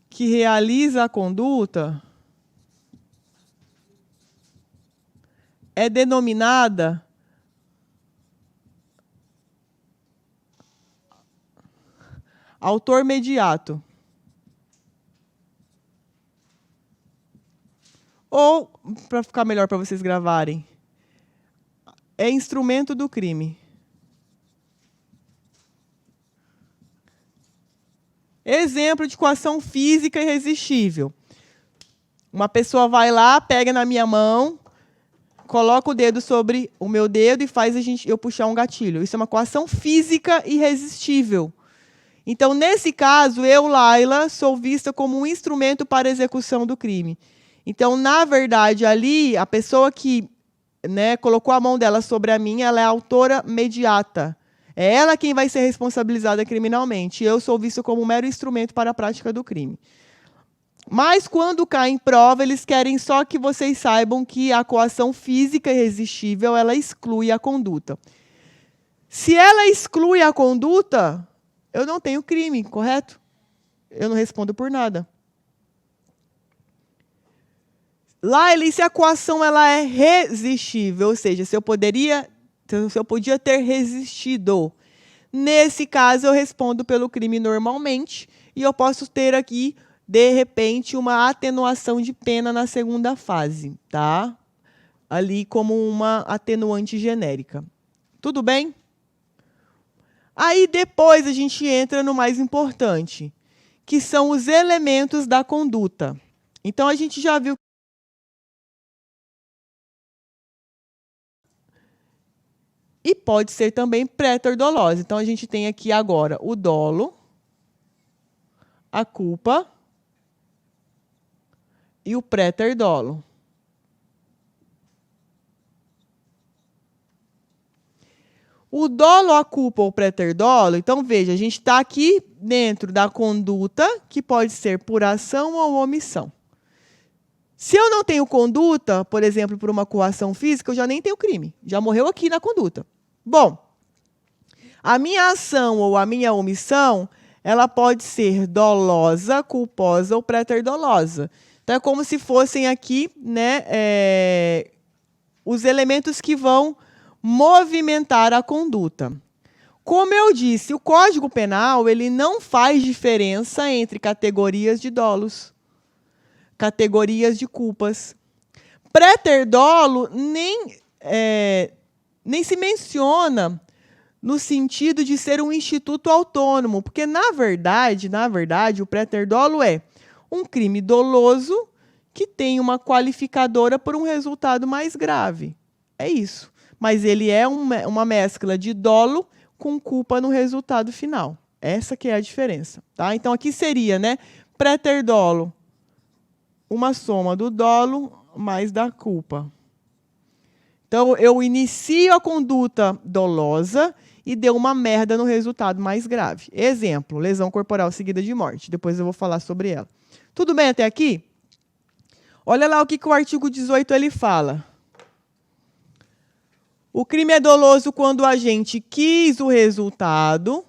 S1: que realiza a conduta é denominada autor mediato. Ou, para ficar melhor para vocês gravarem, é instrumento do crime. Exemplo de coação física irresistível. Uma pessoa vai lá, pega na minha mão, coloca o dedo sobre o meu dedo e faz eu puxar um gatilho. Isso é uma coação física irresistível. Então, nesse caso, eu, Laila, sou vista como um instrumento para a execução do crime. Então, na verdade, ali, a pessoa que, né, colocou a mão dela sobre a minha, ela é a autora mediata. É ela quem vai ser responsabilizada criminalmente. Eu sou visto como um mero instrumento para a prática do crime. Mas, quando cai em prova, eles querem só que vocês saibam que a coação física irresistível, ela exclui a conduta. Se ela exclui a conduta, eu não tenho crime, correto? Eu não respondo por nada. Lá, se a coação ela é resistível, ou seja, se eu podia ter resistido. Nesse caso, eu respondo pelo crime normalmente e eu posso ter aqui, de repente, uma atenuação de pena na segunda fase, tá? Ali como uma atenuante genérica. Tudo bem? Aí depois a gente entra no mais importante, que são os elementos da conduta. Então, a gente já viu e pode ser também préter-dolosa. Então, a gente tem aqui agora o dolo, a culpa e o préter-dolo. O dolo, a culpa ou préter-dolo, então, veja, a gente está aqui dentro da conduta, que pode ser por ação ou omissão. Se eu não tenho conduta, por exemplo, por uma coação física, eu já nem tenho crime. Já morreu aqui na conduta. Bom, a minha ação ou a minha omissão, ela pode ser dolosa, culposa ou préter-dolosa. Então, é como se fossem aqui, né, os elementos que vão movimentar a conduta. Como eu disse, o Código Penal ele não faz diferença entre categorias de dolos, categorias de culpas. Préter-dolo nem se menciona no sentido de ser um instituto autônomo, porque, na verdade, o préter-dolo é um crime doloso que tem uma qualificadora por um resultado mais grave. É isso. Mas ele é uma mescla de dolo com culpa no resultado final. Essa que é a diferença. Tá? Então, aqui seria, né, préter-dolo, uma soma do dolo mais da culpa. Então, eu inicio a conduta dolosa e deu uma merda no resultado mais grave. Exemplo, lesão corporal seguida de morte. Depois eu vou falar sobre ela. Tudo bem até aqui? Olha lá o que o artigo 18 ele fala. O crime é doloso quando o agente quis o resultado,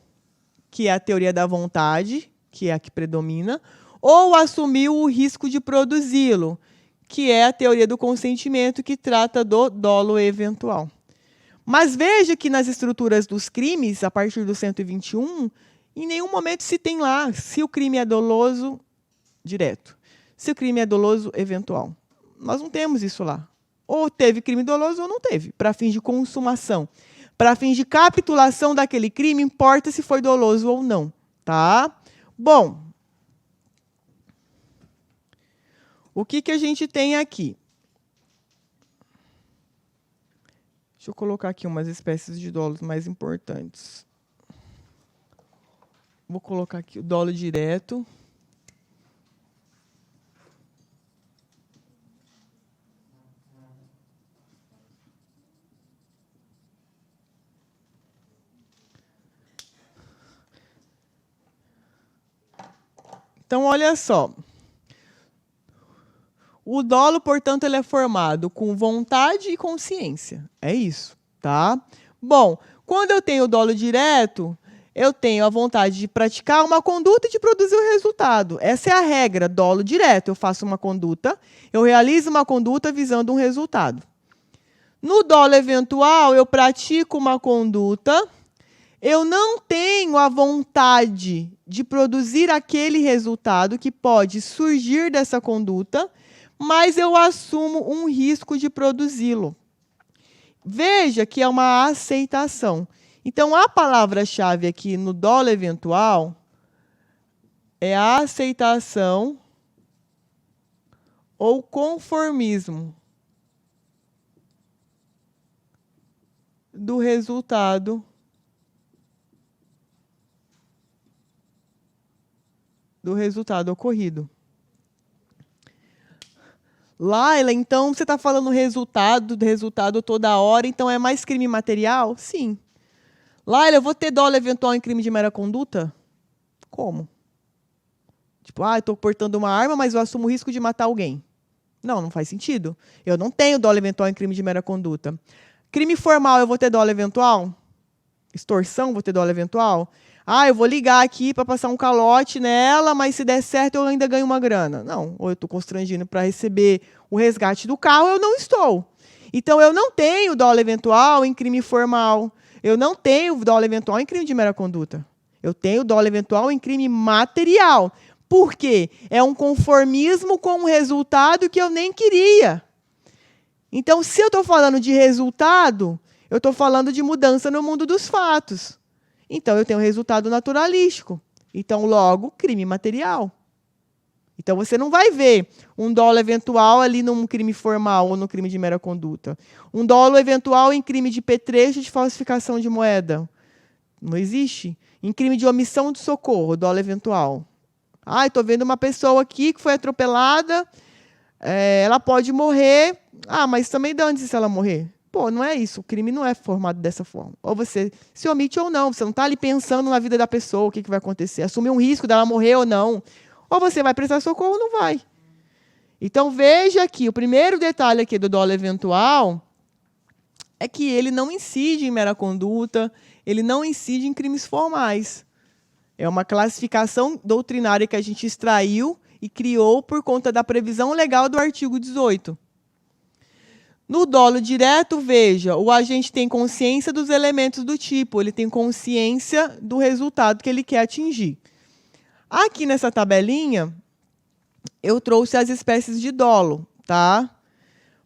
S1: que é a teoria da vontade, que é a que predomina, ou assumiu o risco de produzi-lo, que é a teoria do consentimento, que trata do dolo eventual. Mas veja que nas estruturas dos crimes, a partir do 121, em nenhum momento se tem lá se o crime é doloso direto, se o crime é doloso eventual. Nós não temos isso lá. Ou teve crime doloso ou não teve, para fins de consumação. Para fins de capitulação daquele crime, importa se foi doloso ou não. Tá? Bom, o que a gente tem aqui? Deixa eu colocar aqui umas espécies de dolos mais importantes. Vou colocar aqui o dolo direto. Então, olha só. O dolo, portanto, ele é formado com vontade e consciência. É isso, tá? Bom, quando eu tenho o dolo direto, eu tenho a vontade de praticar uma conduta e de produzir o resultado. Essa é a regra, dolo direto. Eu faço uma conduta, eu realizo uma conduta visando um resultado. No dolo eventual, eu pratico uma conduta, eu não tenho a vontade de produzir aquele resultado que pode surgir dessa conduta, mas eu assumo um risco de produzi-lo. Veja que é uma aceitação. Então, a palavra-chave aqui no dolo eventual é a aceitação ou conformismo do resultado ocorrido. Laila, então você está falando do resultado toda hora, então é mais crime material? Sim. Laila, eu vou ter dolo eventual em crime de mera conduta? Como? Tipo, estou portando uma arma, mas eu assumo o risco de matar alguém. Não, não faz sentido. Eu não tenho dolo eventual em crime de mera conduta. Crime formal, eu vou ter dolo eventual? Extorsão, vou ter dolo eventual? Eu vou ligar aqui para passar um calote nela, mas se der certo eu ainda ganho uma grana. Não, ou eu estou constrangindo para receber o resgate do carro, eu não estou. Então, eu não tenho dolo eventual em crime formal. Eu não tenho dolo eventual em crime de mera conduta. Eu tenho dolo eventual em crime material. Por quê? É um conformismo com um resultado que eu nem queria. Então, se eu estou falando de resultado, eu estou falando de mudança no mundo dos fatos. Então, eu tenho resultado naturalístico. Então, logo, crime material. Então, você não vai ver um dolo eventual ali num crime formal ou no crime de mera conduta. Um dolo eventual em crime de petrecho de falsificação de moeda. Não existe. Em crime de omissão de socorro, dolo eventual. Estou vendo uma pessoa aqui que foi atropelada, ela pode morrer. Mas também dane-se se ela morrer. Pô, não é isso. O crime não é formado dessa forma. Ou você se omite ou não. Você não está ali pensando na vida da pessoa, o que vai acontecer. Assumir um risco dela morrer ou não. Ou você vai prestar socorro ou não vai. Então, veja aqui, o primeiro detalhe aqui do dolo eventual é que ele não incide em mera conduta, ele não incide em crimes formais. É uma classificação doutrinária que a gente extraiu e criou por conta da previsão legal do artigo 18. No dolo direto, veja, o agente tem consciência dos elementos do tipo, ele tem consciência do resultado que ele quer atingir. Aqui nessa tabelinha, eu trouxe as espécies de dolo, tá?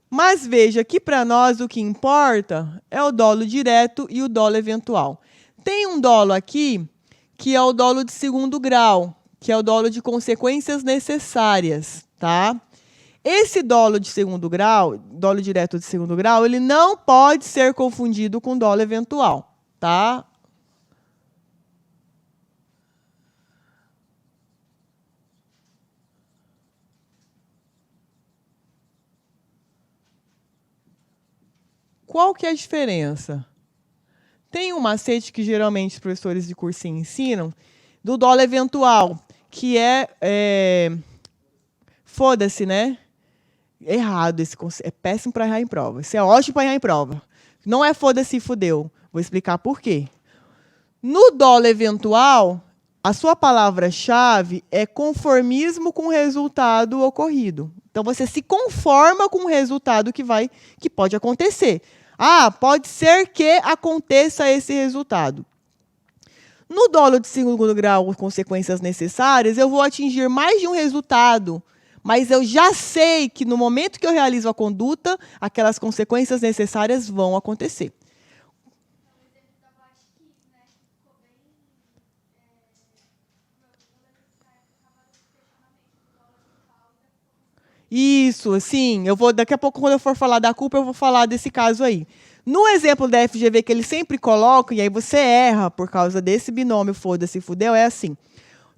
S1: Mas veja que para nós o que importa é o dolo direto e o dolo eventual. Tem um dolo aqui que é o dolo de segundo grau, que é o dolo de consequências necessárias, tá? Esse dolo de segundo grau, dolo direto de segundo grau, ele não pode ser confundido com dolo eventual, tá? Qual que é a diferença? Tem um macete que geralmente os professores de cursinho ensinam, do dolo eventual, que foda-se, né? Errado esse conceito. É péssimo para errar em prova. Isso é ótimo para errar em prova. Não é foda-se e fudeu. Vou explicar por quê. No dolo eventual, a sua palavra-chave é conformismo com o resultado ocorrido. Então, você se conforma com o resultado que pode acontecer. Pode ser que aconteça esse resultado. No dolo de segundo grau, consequências necessárias, eu vou atingir mais de um resultado, mas eu já sei que no momento que eu realizo a conduta, aquelas consequências necessárias vão acontecer. Isso, sim. Daqui a pouco, quando eu for falar da culpa, eu vou falar desse caso aí. No exemplo da FGV que eles sempre colocam, e aí você erra por causa desse binômio foda-se e fudeu, é assim.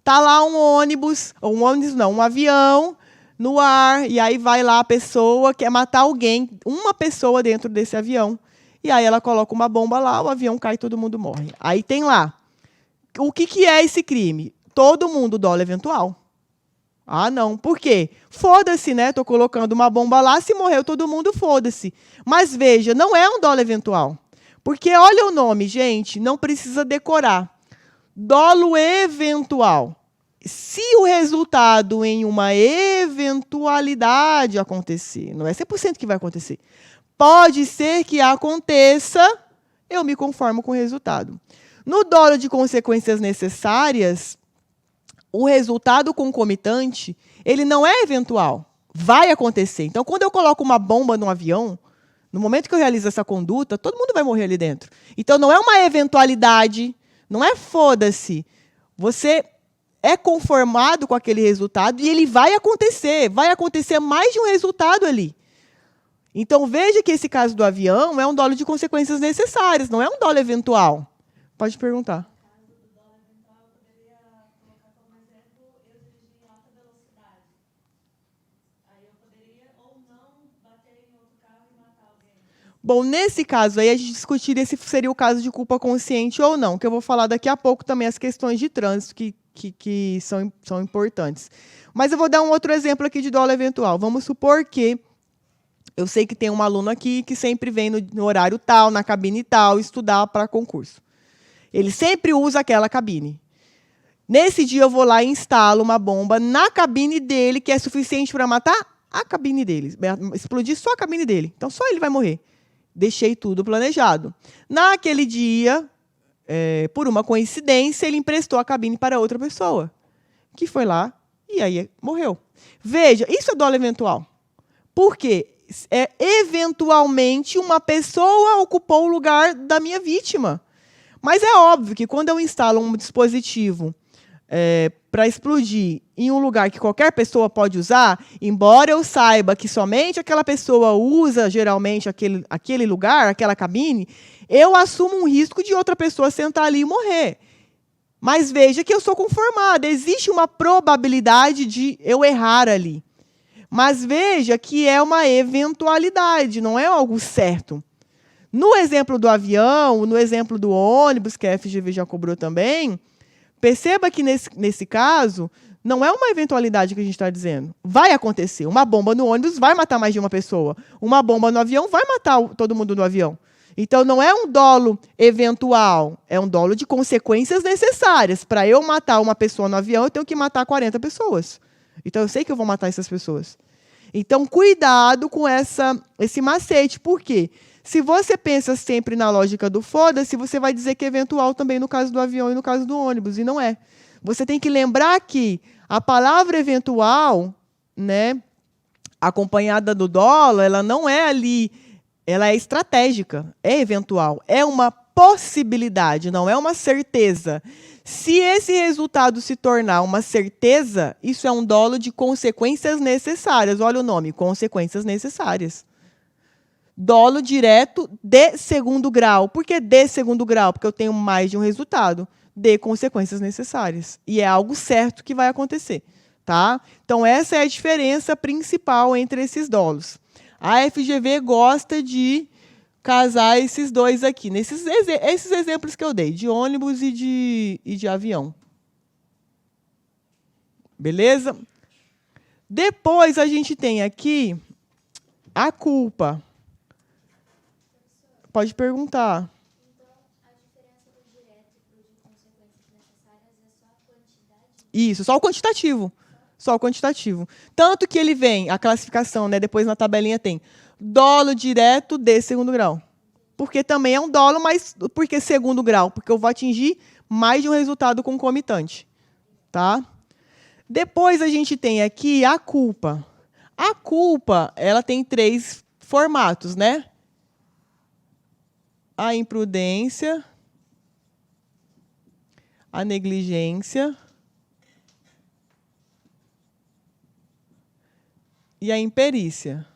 S1: Tá lá um avião no ar, e aí vai lá a pessoa, quer matar alguém, uma pessoa dentro desse avião. E aí ela coloca uma bomba lá, o avião cai e todo mundo morre. Aí tem lá. O que é esse crime? Todo mundo, dolo eventual. Ah, não. Por quê? Foda-se, né? Estou colocando uma bomba lá, se morreu todo mundo, foda-se. Mas veja, não é um dolo eventual. Porque olha o nome, gente, não precisa decorar. Dolo eventual. Se o resultado em uma eventualidade acontecer, não é 100% que vai acontecer, pode ser que aconteça, eu me conformo com o resultado. No dolo de consequências necessárias, o resultado concomitante, ele não é eventual, vai acontecer. Então, quando eu coloco uma bomba no avião, no momento que eu realizo essa conduta, todo mundo vai morrer ali dentro. Então, não é uma eventualidade, não é foda-se. Você é conformado com aquele resultado e ele vai acontecer mais de um resultado ali. Então, veja que esse caso do avião é um dolo de consequências necessárias, não é um dolo eventual. Pode perguntar. Bom, nesse caso aí, a gente discutiria se seria o caso de culpa consciente ou não, que eu vou falar daqui a pouco também as questões de trânsito que são importantes. Mas eu vou dar um outro exemplo aqui de dolo eventual. Vamos supor que eu sei que tem um aluno aqui que sempre vem no horário tal, na cabine tal, estudar para concurso. Ele sempre usa aquela cabine. Nesse dia eu vou lá e instalo uma bomba na cabine dele, que é suficiente para matar a cabine dele, explodir só a cabine dele. Então só ele vai morrer. Deixei tudo planejado. Naquele dia, por uma coincidência, ele emprestou a cabine para outra pessoa, que foi lá e aí morreu. Veja, isso é dolo eventual. Por quê? Eventualmente, uma pessoa ocupou o lugar da minha vítima. Mas é óbvio que quando eu instalo um dispositivo para explodir em um lugar que qualquer pessoa pode usar, embora eu saiba que somente aquela pessoa usa, geralmente, aquele lugar, aquela cabine, eu assumo um risco de outra pessoa sentar ali e morrer. Mas veja que eu sou conformada, existe uma probabilidade de eu errar ali. Mas veja que é uma eventualidade, não é algo certo. No exemplo do avião, no exemplo do ônibus, que a FGV já cobrou também, perceba que nesse caso, não é uma eventualidade que a gente está dizendo. Vai acontecer. Uma bomba no ônibus vai matar mais de uma pessoa. Uma bomba no avião vai matar todo mundo no avião. Então, não é um dolo eventual, é um dolo de consequências necessárias. Para eu matar uma pessoa no avião, eu tenho que matar 40 pessoas. Então, eu sei que eu vou matar essas pessoas. Então, cuidado com esse macete. Por quê? Se você pensa sempre na lógica do foda-se, você vai dizer que é eventual também no caso do avião e no caso do ônibus, e não é. Você tem que lembrar que a palavra eventual, né, acompanhada do dolo, ela não é ali, ela é estratégica, é eventual, é uma possibilidade, não é uma certeza. Se esse resultado se tornar uma certeza, isso é um dolo de consequências necessárias. Olha o nome, consequências necessárias. Dolo direto de segundo grau. Por que de segundo grau? Porque eu tenho mais de um resultado de consequências necessárias. E é algo certo que vai acontecer. Tá? Então, essa é a diferença principal entre esses dolos. A FGV gosta de casar esses dois aqui, esses exemplos que eu dei, de ônibus e de avião. Beleza? Depois, a gente tem aqui a culpa. Pode perguntar.
S2: Então, a diferença do direto e do de consequências necessárias é só a quantidade?
S1: Isso, só o quantitativo. Só o quantitativo. Tanto que ele vem, a classificação, né, depois na tabelinha tem dolo direto de segundo grau. Porque também é um dolo, mas por que segundo grau? Porque eu vou atingir mais de um resultado concomitante. Tá? Depois a gente tem aqui a culpa. A culpa, ela tem 3 formatos, né? A imprudência, a negligência e a imperícia.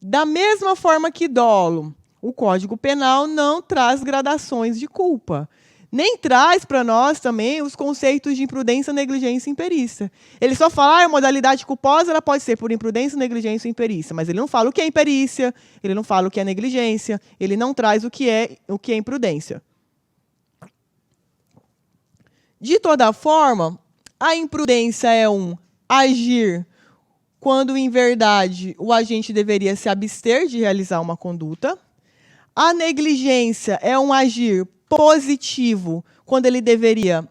S1: Da mesma forma que dolo, o Código Penal não traz gradações de culpa. Nem traz para nós também os conceitos de imprudência, negligência e imperícia. Ele só fala que a modalidade culposa ela pode ser por imprudência, negligência ou imperícia, mas ele não fala o que é imperícia, ele não fala o que é negligência, ele não traz o que é imprudência. De toda forma, A imprudência é um agir quando, em verdade, o agente deveria se abster de realizar uma conduta. A negligência é um agir positivo quando ele deveria...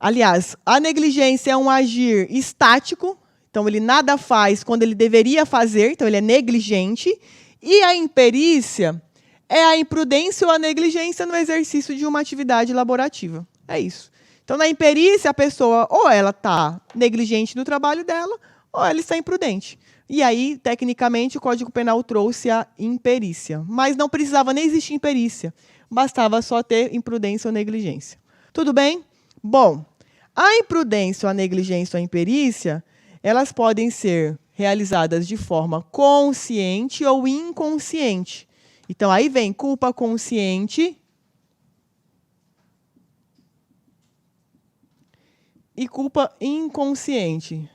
S1: Aliás, a negligência é um agir estático, então ele nada faz quando ele deveria fazer, então ele é negligente. E a imperícia é a imprudência ou a negligência no exercício de uma atividade laborativa. É isso. Então, na imperícia, a pessoa ou ela está negligente no trabalho dela, ou ela está imprudente. E aí, tecnicamente, o Código Penal trouxe a imperícia. Mas não precisava nem existir imperícia. Bastava só ter imprudência ou negligência. Tudo bem? Bom, a imprudência, a negligência ou a imperícia, elas podem ser realizadas de forma consciente ou inconsciente. Então, aí vem culpa consciente e culpa inconsciente.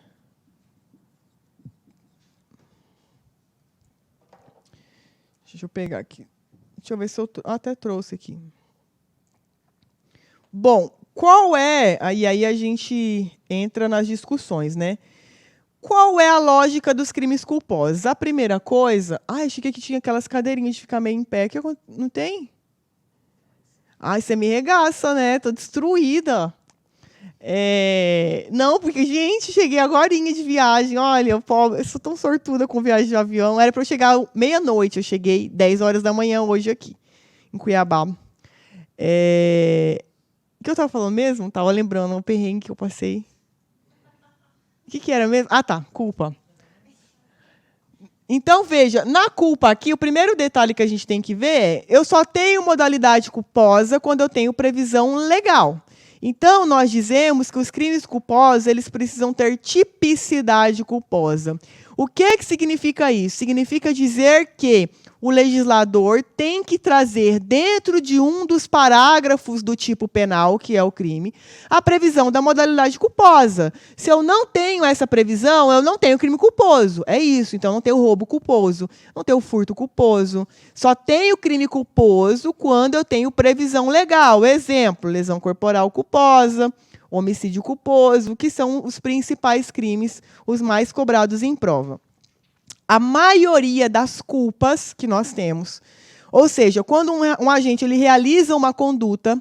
S1: Deixa eu pegar aqui. Deixa eu ver se eu até trouxe aqui. Bom, qual é... Aí a gente entra nas discussões, né? Qual é a lógica dos crimes culposos? A primeira coisa... Ai, achei que tinha aquelas cadeirinhas de ficar meio em pé. Não tem? Ai, você me regaça, né? Tô destruída. Não, porque, gente, cheguei agorinha de viagem. Olha, eu sou tão sortuda com viagem de avião. Era para eu chegar meia-noite. Eu cheguei 10 horas da manhã hoje aqui, em Cuiabá. O que eu estava falando mesmo? Estava lembrando o perrengue que eu passei. O que era mesmo? Ah, tá, culpa. Então, veja, na culpa aqui, o primeiro detalhe que a gente tem que ver é eu só tenho modalidade culposa quando eu tenho previsão legal. Então, nós dizemos que os crimes culposos eles precisam ter tipicidade culposa. O que significa isso? Significa dizer que o legislador tem que trazer dentro de um dos parágrafos do tipo penal, que é o crime, a previsão da modalidade culposa. Se eu não tenho essa previsão, eu não tenho crime culposo. É isso. Então, não tenho roubo culposo, não tenho furto culposo. Só tenho crime culposo quando eu tenho previsão legal. Exemplo, lesão corporal culposa, homicídio culposo, que são os principais crimes, os mais cobrados em prova. A maioria das culpas que nós temos, ou seja, quando um agente ele realiza uma conduta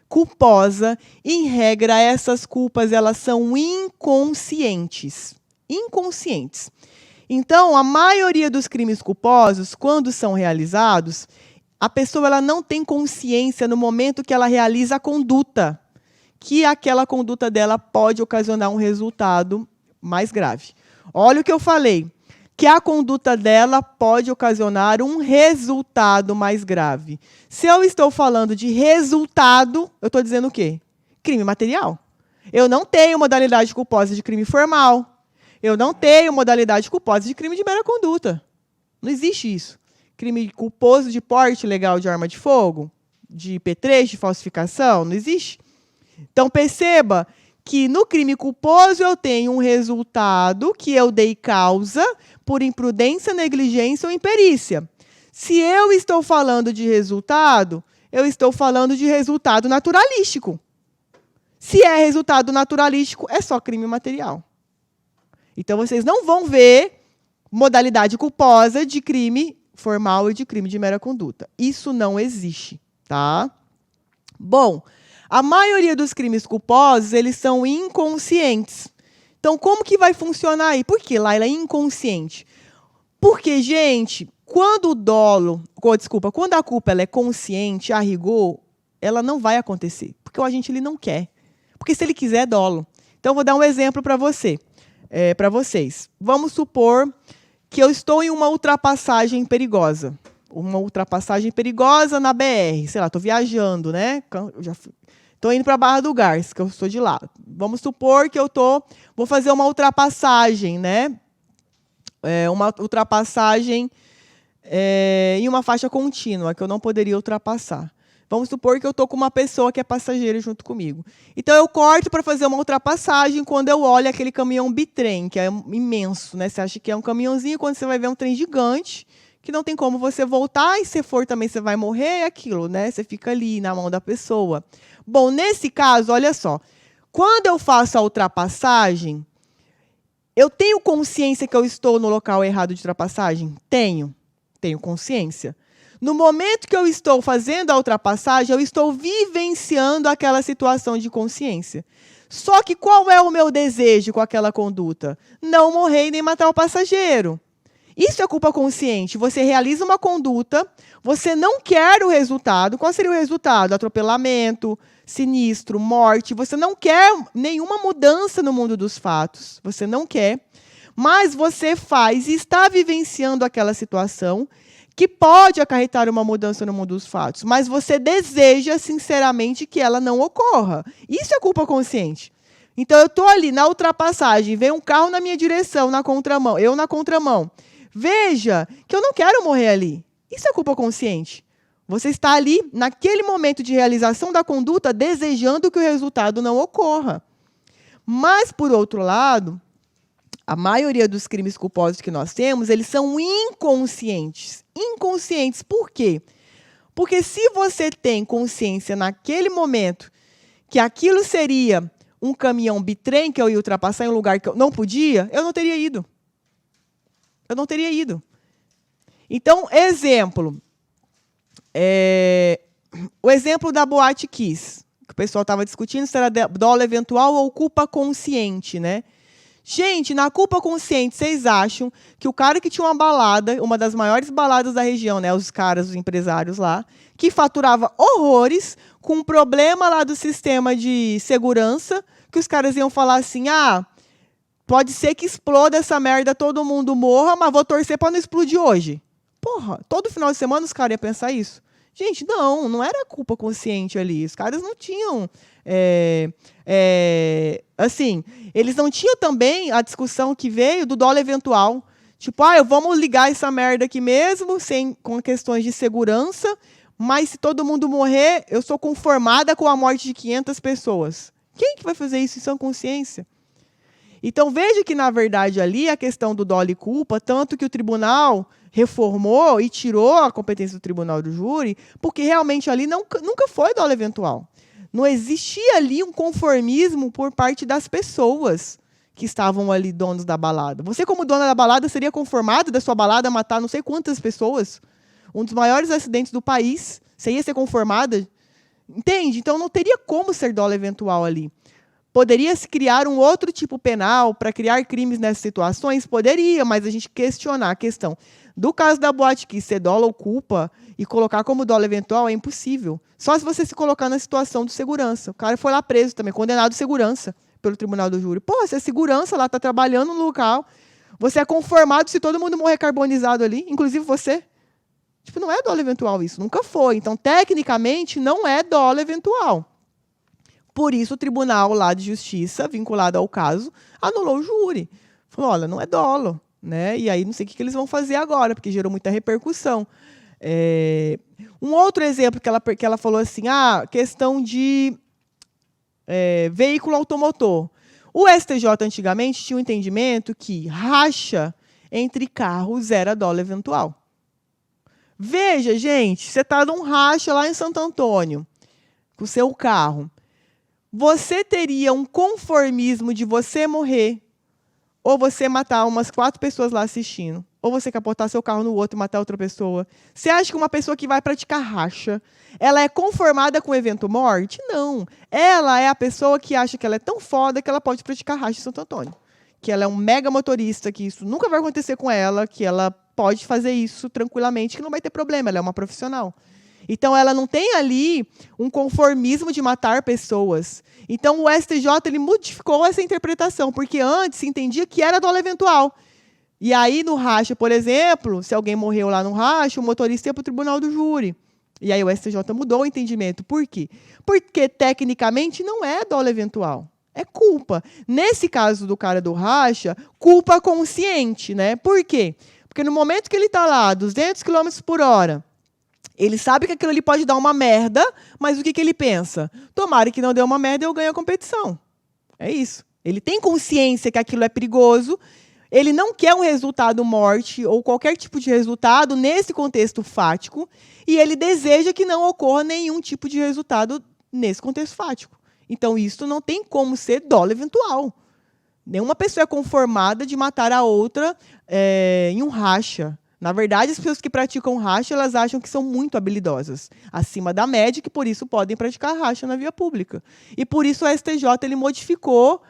S1: culposa, em regra, essas culpas elas são inconscientes. Inconscientes. Então, a maioria dos crimes culposos, quando são realizados, a pessoa ela não tem consciência no momento que ela realiza a conduta, que aquela conduta dela pode ocasionar um resultado mais grave. Olha o que eu falei. Que a conduta dela pode ocasionar um resultado mais grave. Se eu estou falando de resultado, eu estou dizendo o quê? Crime material. Eu não tenho modalidade culposa de crime formal. Eu não tenho modalidade culposa de crime de mera conduta. Não existe isso. Crime culposo de porte ilegal de arma de fogo, de IP3, de falsificação, não existe. Então, perceba que no crime culposo eu tenho um resultado que eu dei causa por imprudência, negligência ou imperícia. Se eu estou falando de resultado, eu estou falando de resultado naturalístico. Se é resultado naturalístico, é só crime material. Então, vocês não vão ver modalidade culposa de crime formal e de crime de mera conduta. Isso não existe, tá? Bom, a maioria dos crimes culposos, eles são inconscientes. Então, como que vai funcionar aí? Por que, Laila, é inconsciente? Porque, gente, quando a culpa ela é consciente, a rigor, ela não vai acontecer. Porque o agente ele não quer. Porque se ele quiser, é dolo. Então, eu vou dar um exemplo para vocês. Vamos supor que eu estou em uma ultrapassagem perigosa. Uma ultrapassagem perigosa na BR. Sei lá, estou viajando, né? Estou indo para a Barra do Garças, que eu estou de lá. Vamos supor que vou fazer uma ultrapassagem, né? Uma ultrapassagem em uma faixa contínua, que eu não poderia ultrapassar. Vamos supor que eu estou com uma pessoa que é passageira junto comigo. Então, eu corto para fazer uma ultrapassagem quando eu olho aquele caminhão bitrem, que é imenso, né? Você acha que é um caminhãozinho, quando você vai ver um trem gigante, que não tem como você voltar, e se for também você vai morrer, é aquilo, né? Você fica ali na mão da pessoa. Bom, nesse caso, olha só, Quando eu faço a ultrapassagem, eu tenho consciência que eu estou no local errado de ultrapassagem? Tenho consciência. No momento que eu estou fazendo a ultrapassagem, eu estou vivenciando aquela situação de consciência. Só que qual é o meu desejo com aquela conduta? Não morrer e nem matar o passageiro. Isso é culpa consciente. Você realiza uma conduta, você não quer o resultado. Qual seria o resultado? Atropelamento, sinistro, morte. Você não quer nenhuma mudança no mundo dos fatos. Você não quer. Mas você faz e está vivenciando aquela situação que pode acarretar uma mudança no mundo dos fatos. Mas você deseja, sinceramente, que ela não ocorra. Isso é culpa consciente. Então, eu estou ali na ultrapassagem, vem um carro na minha direção, na contramão, eu na contramão. Veja que eu não quero morrer ali. Isso é culpa consciente. Você está ali, naquele momento de realização da conduta, desejando que o resultado não ocorra. Mas, por outro lado, a maioria dos crimes culposos que nós temos, eles são inconscientes. Inconscientes. Por quê? Porque se você tem consciência naquele momento que aquilo seria um caminhão bitrem que eu ia ultrapassar em um lugar que eu não podia, eu não teria ido. Eu não teria ido. Então, exemplo. O exemplo da Boate Kiss, que o pessoal estava discutindo se era dolo eventual ou culpa consciente, né? Gente, na culpa consciente, vocês acham que o cara que tinha uma balada, uma das maiores baladas da região, né, os caras, os empresários lá, que faturava horrores, com um problema lá do sistema de segurança, que os caras iam falar assim, pode ser que exploda essa merda, todo mundo morra, mas vou torcer para não explodir hoje. Porra, todo final de semana os caras iam pensar isso? Gente, não era culpa consciente ali. Os caras não tinham... assim, eles não tinham também a discussão que veio do dolo eventual. Tipo, vamos ligar essa merda aqui mesmo, com questões de segurança, mas se todo mundo morrer, eu sou conformada com a morte de 500 pessoas. Quem que vai fazer isso em sã consciência? Então, veja que, na verdade, ali a questão do dolo e culpa, tanto que o tribunal reformou e tirou a competência do tribunal do júri, porque realmente ali nunca foi dolo eventual. Não existia ali um conformismo por parte das pessoas que estavam ali donos da balada. Você, como dona da balada, seria conformado da sua balada matar não sei quantas pessoas? Um dos maiores acidentes do país. Você ia ser conformada? Entende? Então, não teria como ser dolo eventual ali. Poderia-se criar um outro tipo penal para criar crimes nessas situações? Poderia, mas a gente questionar a questão do caso da Boate Kiss ser dolo ou culpa e colocar como dolo eventual é impossível. Só se você se colocar na situação de segurança. O cara foi lá preso também, condenado de segurança pelo tribunal do júri. Pô, você é segurança lá, está trabalhando no local. Você é conformado se todo mundo morrer carbonizado ali, inclusive você. Tipo, não é dolo eventual isso, nunca foi. Então, tecnicamente, não é dolo eventual. Por isso, o Tribunal lá de Justiça, vinculado ao caso, anulou o júri. Falou, olha, não é dolo. Né? E aí, não sei o que eles vão fazer agora, porque gerou muita repercussão. Um outro exemplo que ela falou assim, questão de veículo automotor. O STJ, antigamente, tinha um entendimento que racha entre carros era dolo eventual. Veja, gente, você está num racha lá em Santo Antônio, com o seu carro. Você teria um conformismo de você morrer, ou você matar umas 4 pessoas lá assistindo, ou você capotar seu carro no outro e matar outra pessoa. Você acha que uma pessoa que vai praticar racha, ela é conformada com o evento morte? Não. Ela é a pessoa que acha que ela é tão foda que ela pode praticar racha em Santo Antônio. Que ela é um mega motorista, que isso nunca vai acontecer com ela, que ela pode fazer isso tranquilamente, que não vai ter problema, ela é uma profissional. Então, ela não tem ali um conformismo de matar pessoas. Então, o STJ ele modificou essa interpretação, porque antes se entendia que era dolo eventual. E aí, no racha, por exemplo, se alguém morreu lá no racha, o motorista ia para o tribunal do júri. E aí o STJ mudou o entendimento. Por quê? Porque, tecnicamente, não é dolo eventual. É culpa. Nesse caso do cara do racha, culpa consciente, né? Por quê? Porque no momento que ele está lá, 200 km por hora, ele sabe que aquilo ali pode dar uma merda, mas o que ele pensa? Tomara que não dê uma merda e eu ganhe a competição. É isso. Ele tem consciência que aquilo é perigoso, ele não quer um resultado morte ou qualquer tipo de resultado nesse contexto fático, e ele deseja que não ocorra nenhum tipo de resultado nesse contexto fático. Então, isso não tem como ser dolo eventual. Nenhuma pessoa é conformada de matar a outra em um racha. Na verdade, as pessoas que praticam racha, elas acham que são muito habilidosas, acima da média, que por isso podem praticar racha na via pública. E por isso o STJ ele modificou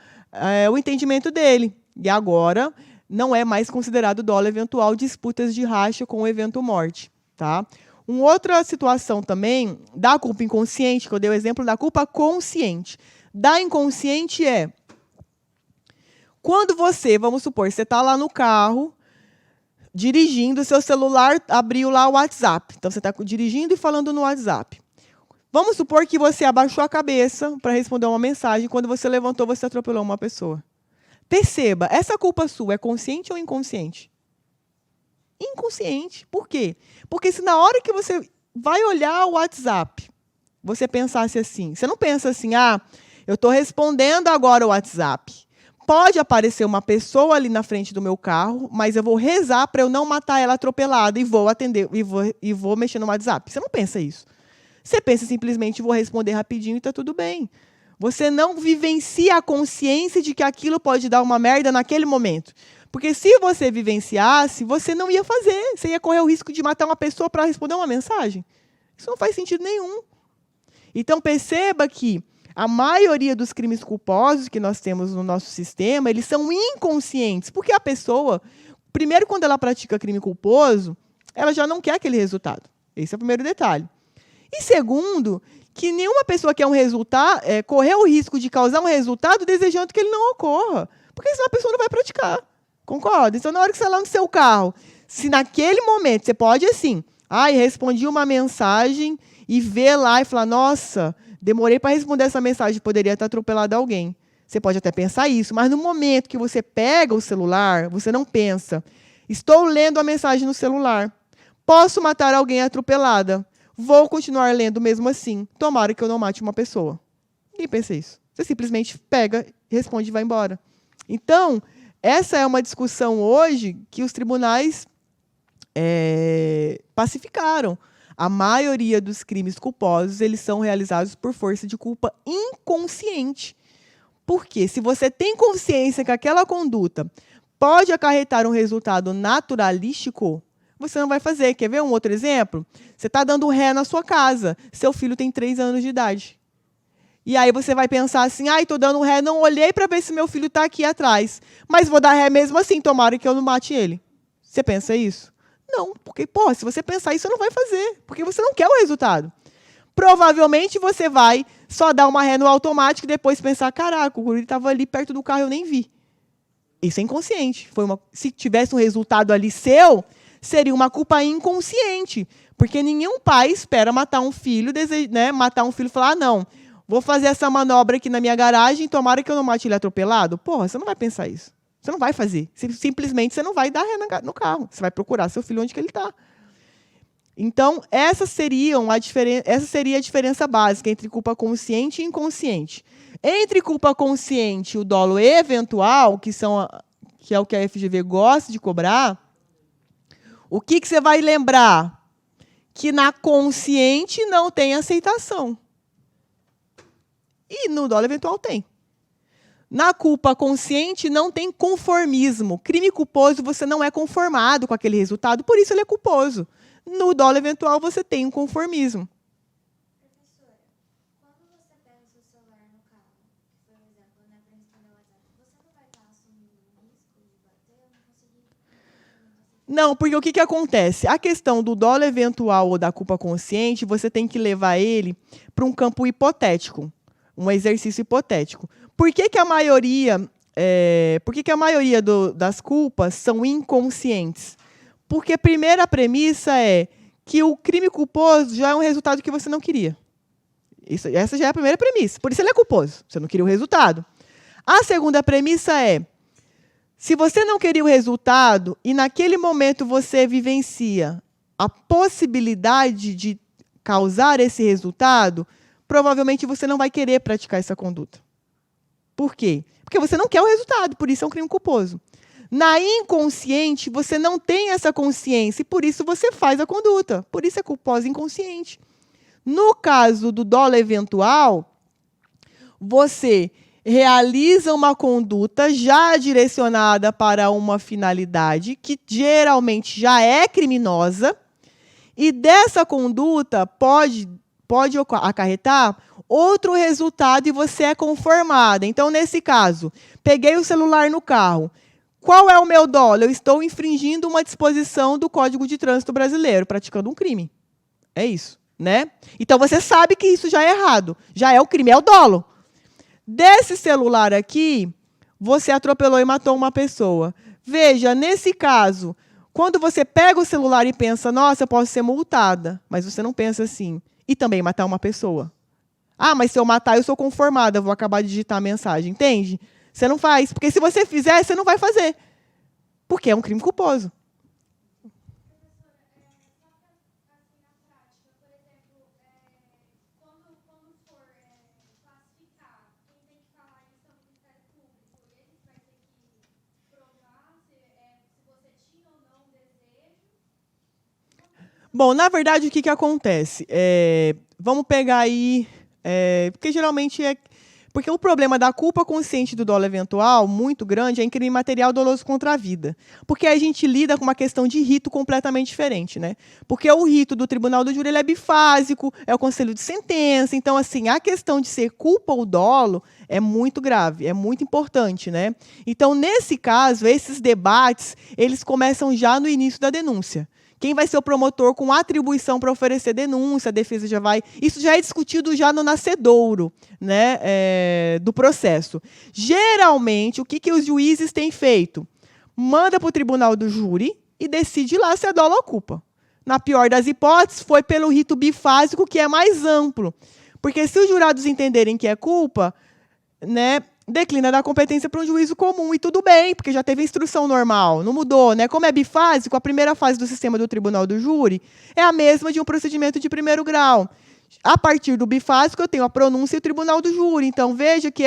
S1: o entendimento dele. E agora não é mais considerado dolo eventual disputas de racha com o evento morte. Tá? Uma outra situação também da culpa inconsciente, que eu dei o exemplo da culpa consciente. Da inconsciente é quando você, vamos supor, você está lá no carro, dirigindo, seu celular abriu lá o WhatsApp. Então, você está dirigindo e falando no WhatsApp. Vamos supor que você abaixou a cabeça para responder uma mensagem. Quando você levantou, você atropelou uma pessoa. Perceba, essa culpa sua é consciente ou inconsciente? Inconsciente. Por quê? Porque se na hora que você vai olhar o WhatsApp, você pensasse assim, você não pensa assim, eu estou respondendo agora o WhatsApp. Pode aparecer uma pessoa ali na frente do meu carro, mas eu vou rezar para eu não matar ela atropelada e vou atender e vou mexer no WhatsApp. Você não pensa isso. Você pensa simplesmente, vou responder rapidinho e está tudo bem. Você não vivencia a consciência de que aquilo pode dar uma merda naquele momento. Porque se você vivenciasse, você não ia fazer. Você ia correr o risco de matar uma pessoa para responder uma mensagem. Isso não faz sentido nenhum. Então, perceba que a maioria dos crimes culposos que nós temos no nosso sistema, eles são inconscientes. Porque a pessoa, primeiro, quando ela pratica crime culposo, ela já não quer aquele resultado. Esse é o primeiro detalhe. E segundo, que nenhuma pessoa quer um resultado, correr o risco de causar um resultado desejando que ele não ocorra. Porque senão a pessoa não vai praticar. Concorda? Então, na hora que você está lá no seu carro, se naquele momento você pode, assim, respondi uma mensagem e ver lá e falar, nossa, demorei para responder essa mensagem, poderia estar atropelado alguém. Você pode até pensar isso, mas no momento que você pega o celular, você não pensa, estou lendo a mensagem no celular, posso matar alguém atropelada, vou continuar lendo mesmo assim, tomara que eu não mate uma pessoa. Ninguém pensa isso. Você simplesmente pega, responde e vai embora. Então, essa é uma discussão hoje que os tribunais pacificaram. A maioria dos crimes culposos, eles são realizados por força de culpa inconsciente. Porque se você tem consciência que aquela conduta pode acarretar um resultado naturalístico, você não vai fazer. Quer ver um outro exemplo? Você está dando ré na sua casa. Seu filho tem 3 anos de idade. E aí você vai pensar assim, estou dando ré, não olhei para ver se meu filho está aqui atrás. Mas vou dar ré mesmo assim, tomara que eu não mate ele. Você pensa isso? Não, porque, se você pensar isso, você não vai fazer, porque você não quer o resultado. Provavelmente você vai só dar uma ré no automático e depois pensar, caraca, o guri estava ali perto do carro e eu nem vi. Isso é inconsciente. Se tivesse um resultado ali seu, seria uma culpa inconsciente, porque nenhum pai espera matar um filho, e falar, não, vou fazer essa manobra aqui na minha garagem, tomara que eu não mate ele atropelado. Você não vai pensar isso. Você não vai fazer. Simplesmente você não vai dar ré no carro. Você vai procurar seu filho onde que ele está. Então, essa seria a diferença básica entre culpa consciente e inconsciente. Entre culpa consciente e o dolo eventual, que é o que a FGV gosta de cobrar, o que você vai lembrar? Que na consciente não tem aceitação. E no dolo eventual tem. Na culpa consciente não tem conformismo. Crime culposo, você não é conformado com aquele resultado, por isso ele é culposo. No dolo eventual, você tem um conformismo.
S2: Professora, quando você pega o seu celular no carro, por exemplo, para responder o WhatsApp, você não vai estar assumindo o risco de bater ou não conseguir?
S1: Não, porque o que acontece? A questão do dolo eventual ou da culpa consciente, você tem que levar ele para um campo hipotético, um exercício hipotético. Por que a maioria das culpas são inconscientes? Porque a primeira premissa é que o crime culposo já é um resultado que você não queria. Essa já é a primeira premissa. Por isso ele é culposo. Você não queria o resultado. A segunda premissa é, se você não queria o resultado e naquele momento você vivencia a possibilidade de causar esse resultado, provavelmente você não vai querer praticar essa conduta. Por quê? Porque você não quer o resultado, por isso é um crime culposo. Na inconsciente, você não tem essa consciência e por isso você faz a conduta. Por isso é culposa inconsciente. No caso do dolo eventual, você realiza uma conduta já direcionada para uma finalidade que geralmente já é criminosa, e dessa conduta pode acarretar outro resultado e você é conformada. Então, nesse caso, peguei o celular no carro. Qual é o meu dolo? Eu estou infringindo uma disposição do Código de Trânsito Brasileiro, praticando um crime. É isso, né? Então, você sabe que isso já é errado. Já é o crime, é o dolo. Desse celular aqui, você atropelou e matou uma pessoa. Veja, nesse caso, quando você pega o celular e pensa, nossa, eu posso ser multada, mas você não pensa assim, e também matar uma pessoa. Ah, mas se eu matar, eu sou conformada, eu vou acabar de digitar a mensagem, entende? Você não faz, porque se você fizer, você não vai fazer, porque é um crime culposo. Bom, na verdade, o que acontece? Vamos pegar aí... porque geralmente é... Porque o problema da culpa consciente do dolo eventual, muito grande, é em crime material doloso contra a vida. Porque a gente lida com uma questão de rito completamente diferente, né? Porque o rito do tribunal do júri ele é bifásico, é o conselho de sentença. Então, assim, a questão de ser culpa ou dolo é muito grave, é muito importante, né? Então, nesse caso, esses debates, eles começam já no início da denúncia. Quem vai ser o promotor com atribuição para oferecer denúncia, a defesa já vai... Isso já é discutido já no nascedouro, né, do processo. Geralmente, o que os juízes têm feito? Manda para o tribunal do júri e decide lá se é dolo ou culpa. Na pior das hipóteses, foi pelo rito bifásico, que é mais amplo. Porque se os jurados entenderem que é culpa, né, declina da competência para um juízo comum, e tudo bem, porque já teve instrução normal, não mudou, né? Como é bifásico, a primeira fase do sistema do tribunal do júri é a mesma de um procedimento de primeiro grau. A partir do bifásico, eu tenho a pronúncia e o tribunal do júri. Então, veja que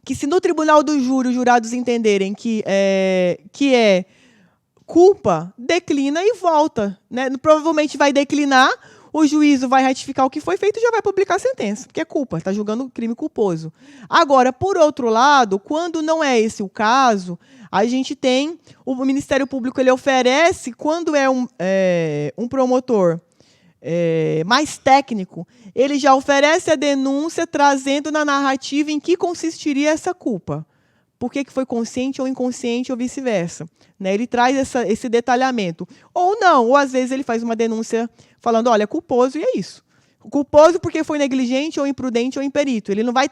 S1: que se no tribunal do júri os jurados entenderem que é culpa, declina e volta, né? Provavelmente vai declinar, o juízo vai ratificar o que foi feito e já vai publicar a sentença, porque é culpa, está julgando crime culposo. Agora, por outro lado, quando não é esse o caso, a gente tem o Ministério Público, ele oferece, quando é um promotor mais técnico, ele já oferece a denúncia trazendo na narrativa em que consistiria essa culpa. Por que foi consciente ou inconsciente ou vice-versa. Né? Ele traz esse detalhamento. Ou não, ou às vezes ele faz uma denúncia falando, olha, culposo e é isso. Culposo porque foi negligente ou imprudente ou imperito. Ele não vai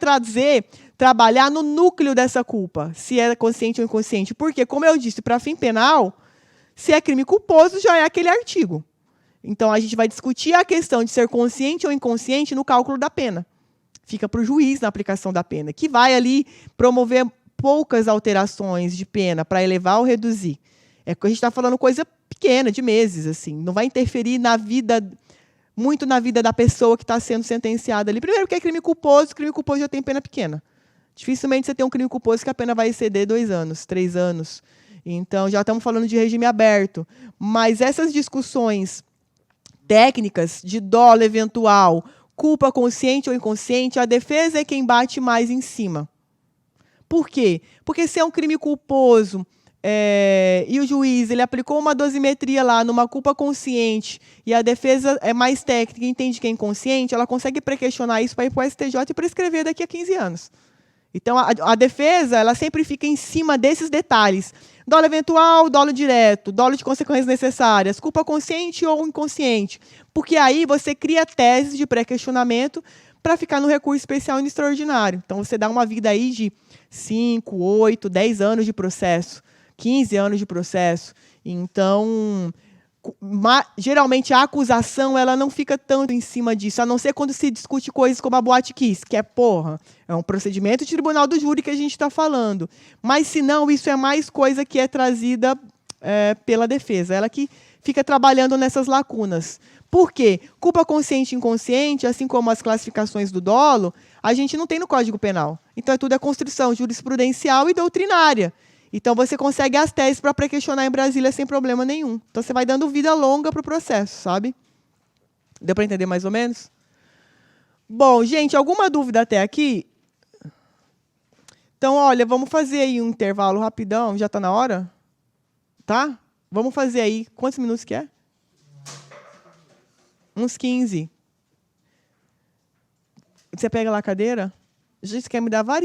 S1: trabalhar no núcleo dessa culpa, se é consciente ou inconsciente. Porque, como eu disse, para fim penal, se é crime culposo, já é aquele artigo. Então, a gente vai discutir a questão de ser consciente ou inconsciente no cálculo da pena. Fica para o juiz na aplicação da pena, que vai ali promover poucas alterações de pena para elevar ou reduzir. É que a gente está falando coisa pequena, de meses, assim, não vai interferir muito na vida da pessoa que está sendo sentenciada ali. Primeiro, porque é crime culposo já tem pena pequena. Dificilmente você tem um crime culposo que a pena vai exceder 2 anos, 3 anos. Então, já estamos falando de regime aberto. Mas essas discussões técnicas de dolo eventual, culpa consciente ou inconsciente, a defesa é quem bate mais em cima. Por quê? Porque se é um crime culposo e o juiz ele aplicou uma dosimetria lá numa culpa consciente e a defesa é mais técnica e entende que é inconsciente, ela consegue pré-questionar isso para ir para o STJ e prescrever daqui a 15 anos. Então, a defesa ela sempre fica em cima desses detalhes. Dolo eventual, dolo direto, dolo de consequências necessárias, culpa consciente ou inconsciente. Porque aí você cria teses de pré-questionamento para ficar no recurso especial e no extraordinário. Então, você dá uma vida aí de 5, 8, 10 anos de processo, 15 anos de processo. Então, geralmente, a acusação ela não fica tanto em cima disso, a não ser quando se discute coisas como a Boate Kiss, que é um procedimento de tribunal do júri que a gente está falando. Mas, se não, isso é mais coisa que é trazida pela defesa. Ela que fica trabalhando nessas lacunas. Por quê? Culpa consciente e inconsciente, assim como as classificações do dolo, a gente não tem no Código Penal. Então, tudo é construção jurisprudencial e doutrinária. Então, você consegue as teses para pré-questionar em Brasília sem problema nenhum. Então, você vai dando vida longa para o processo, sabe? Deu para entender mais ou menos? Bom, gente, alguma dúvida até aqui? Então, olha, vamos fazer aí um intervalo rapidão. Já está na hora? Tá? Vamos fazer aí. Quantos minutos que é? Uns 15. Você pega lá a cadeira? Gente, quer me dar várias?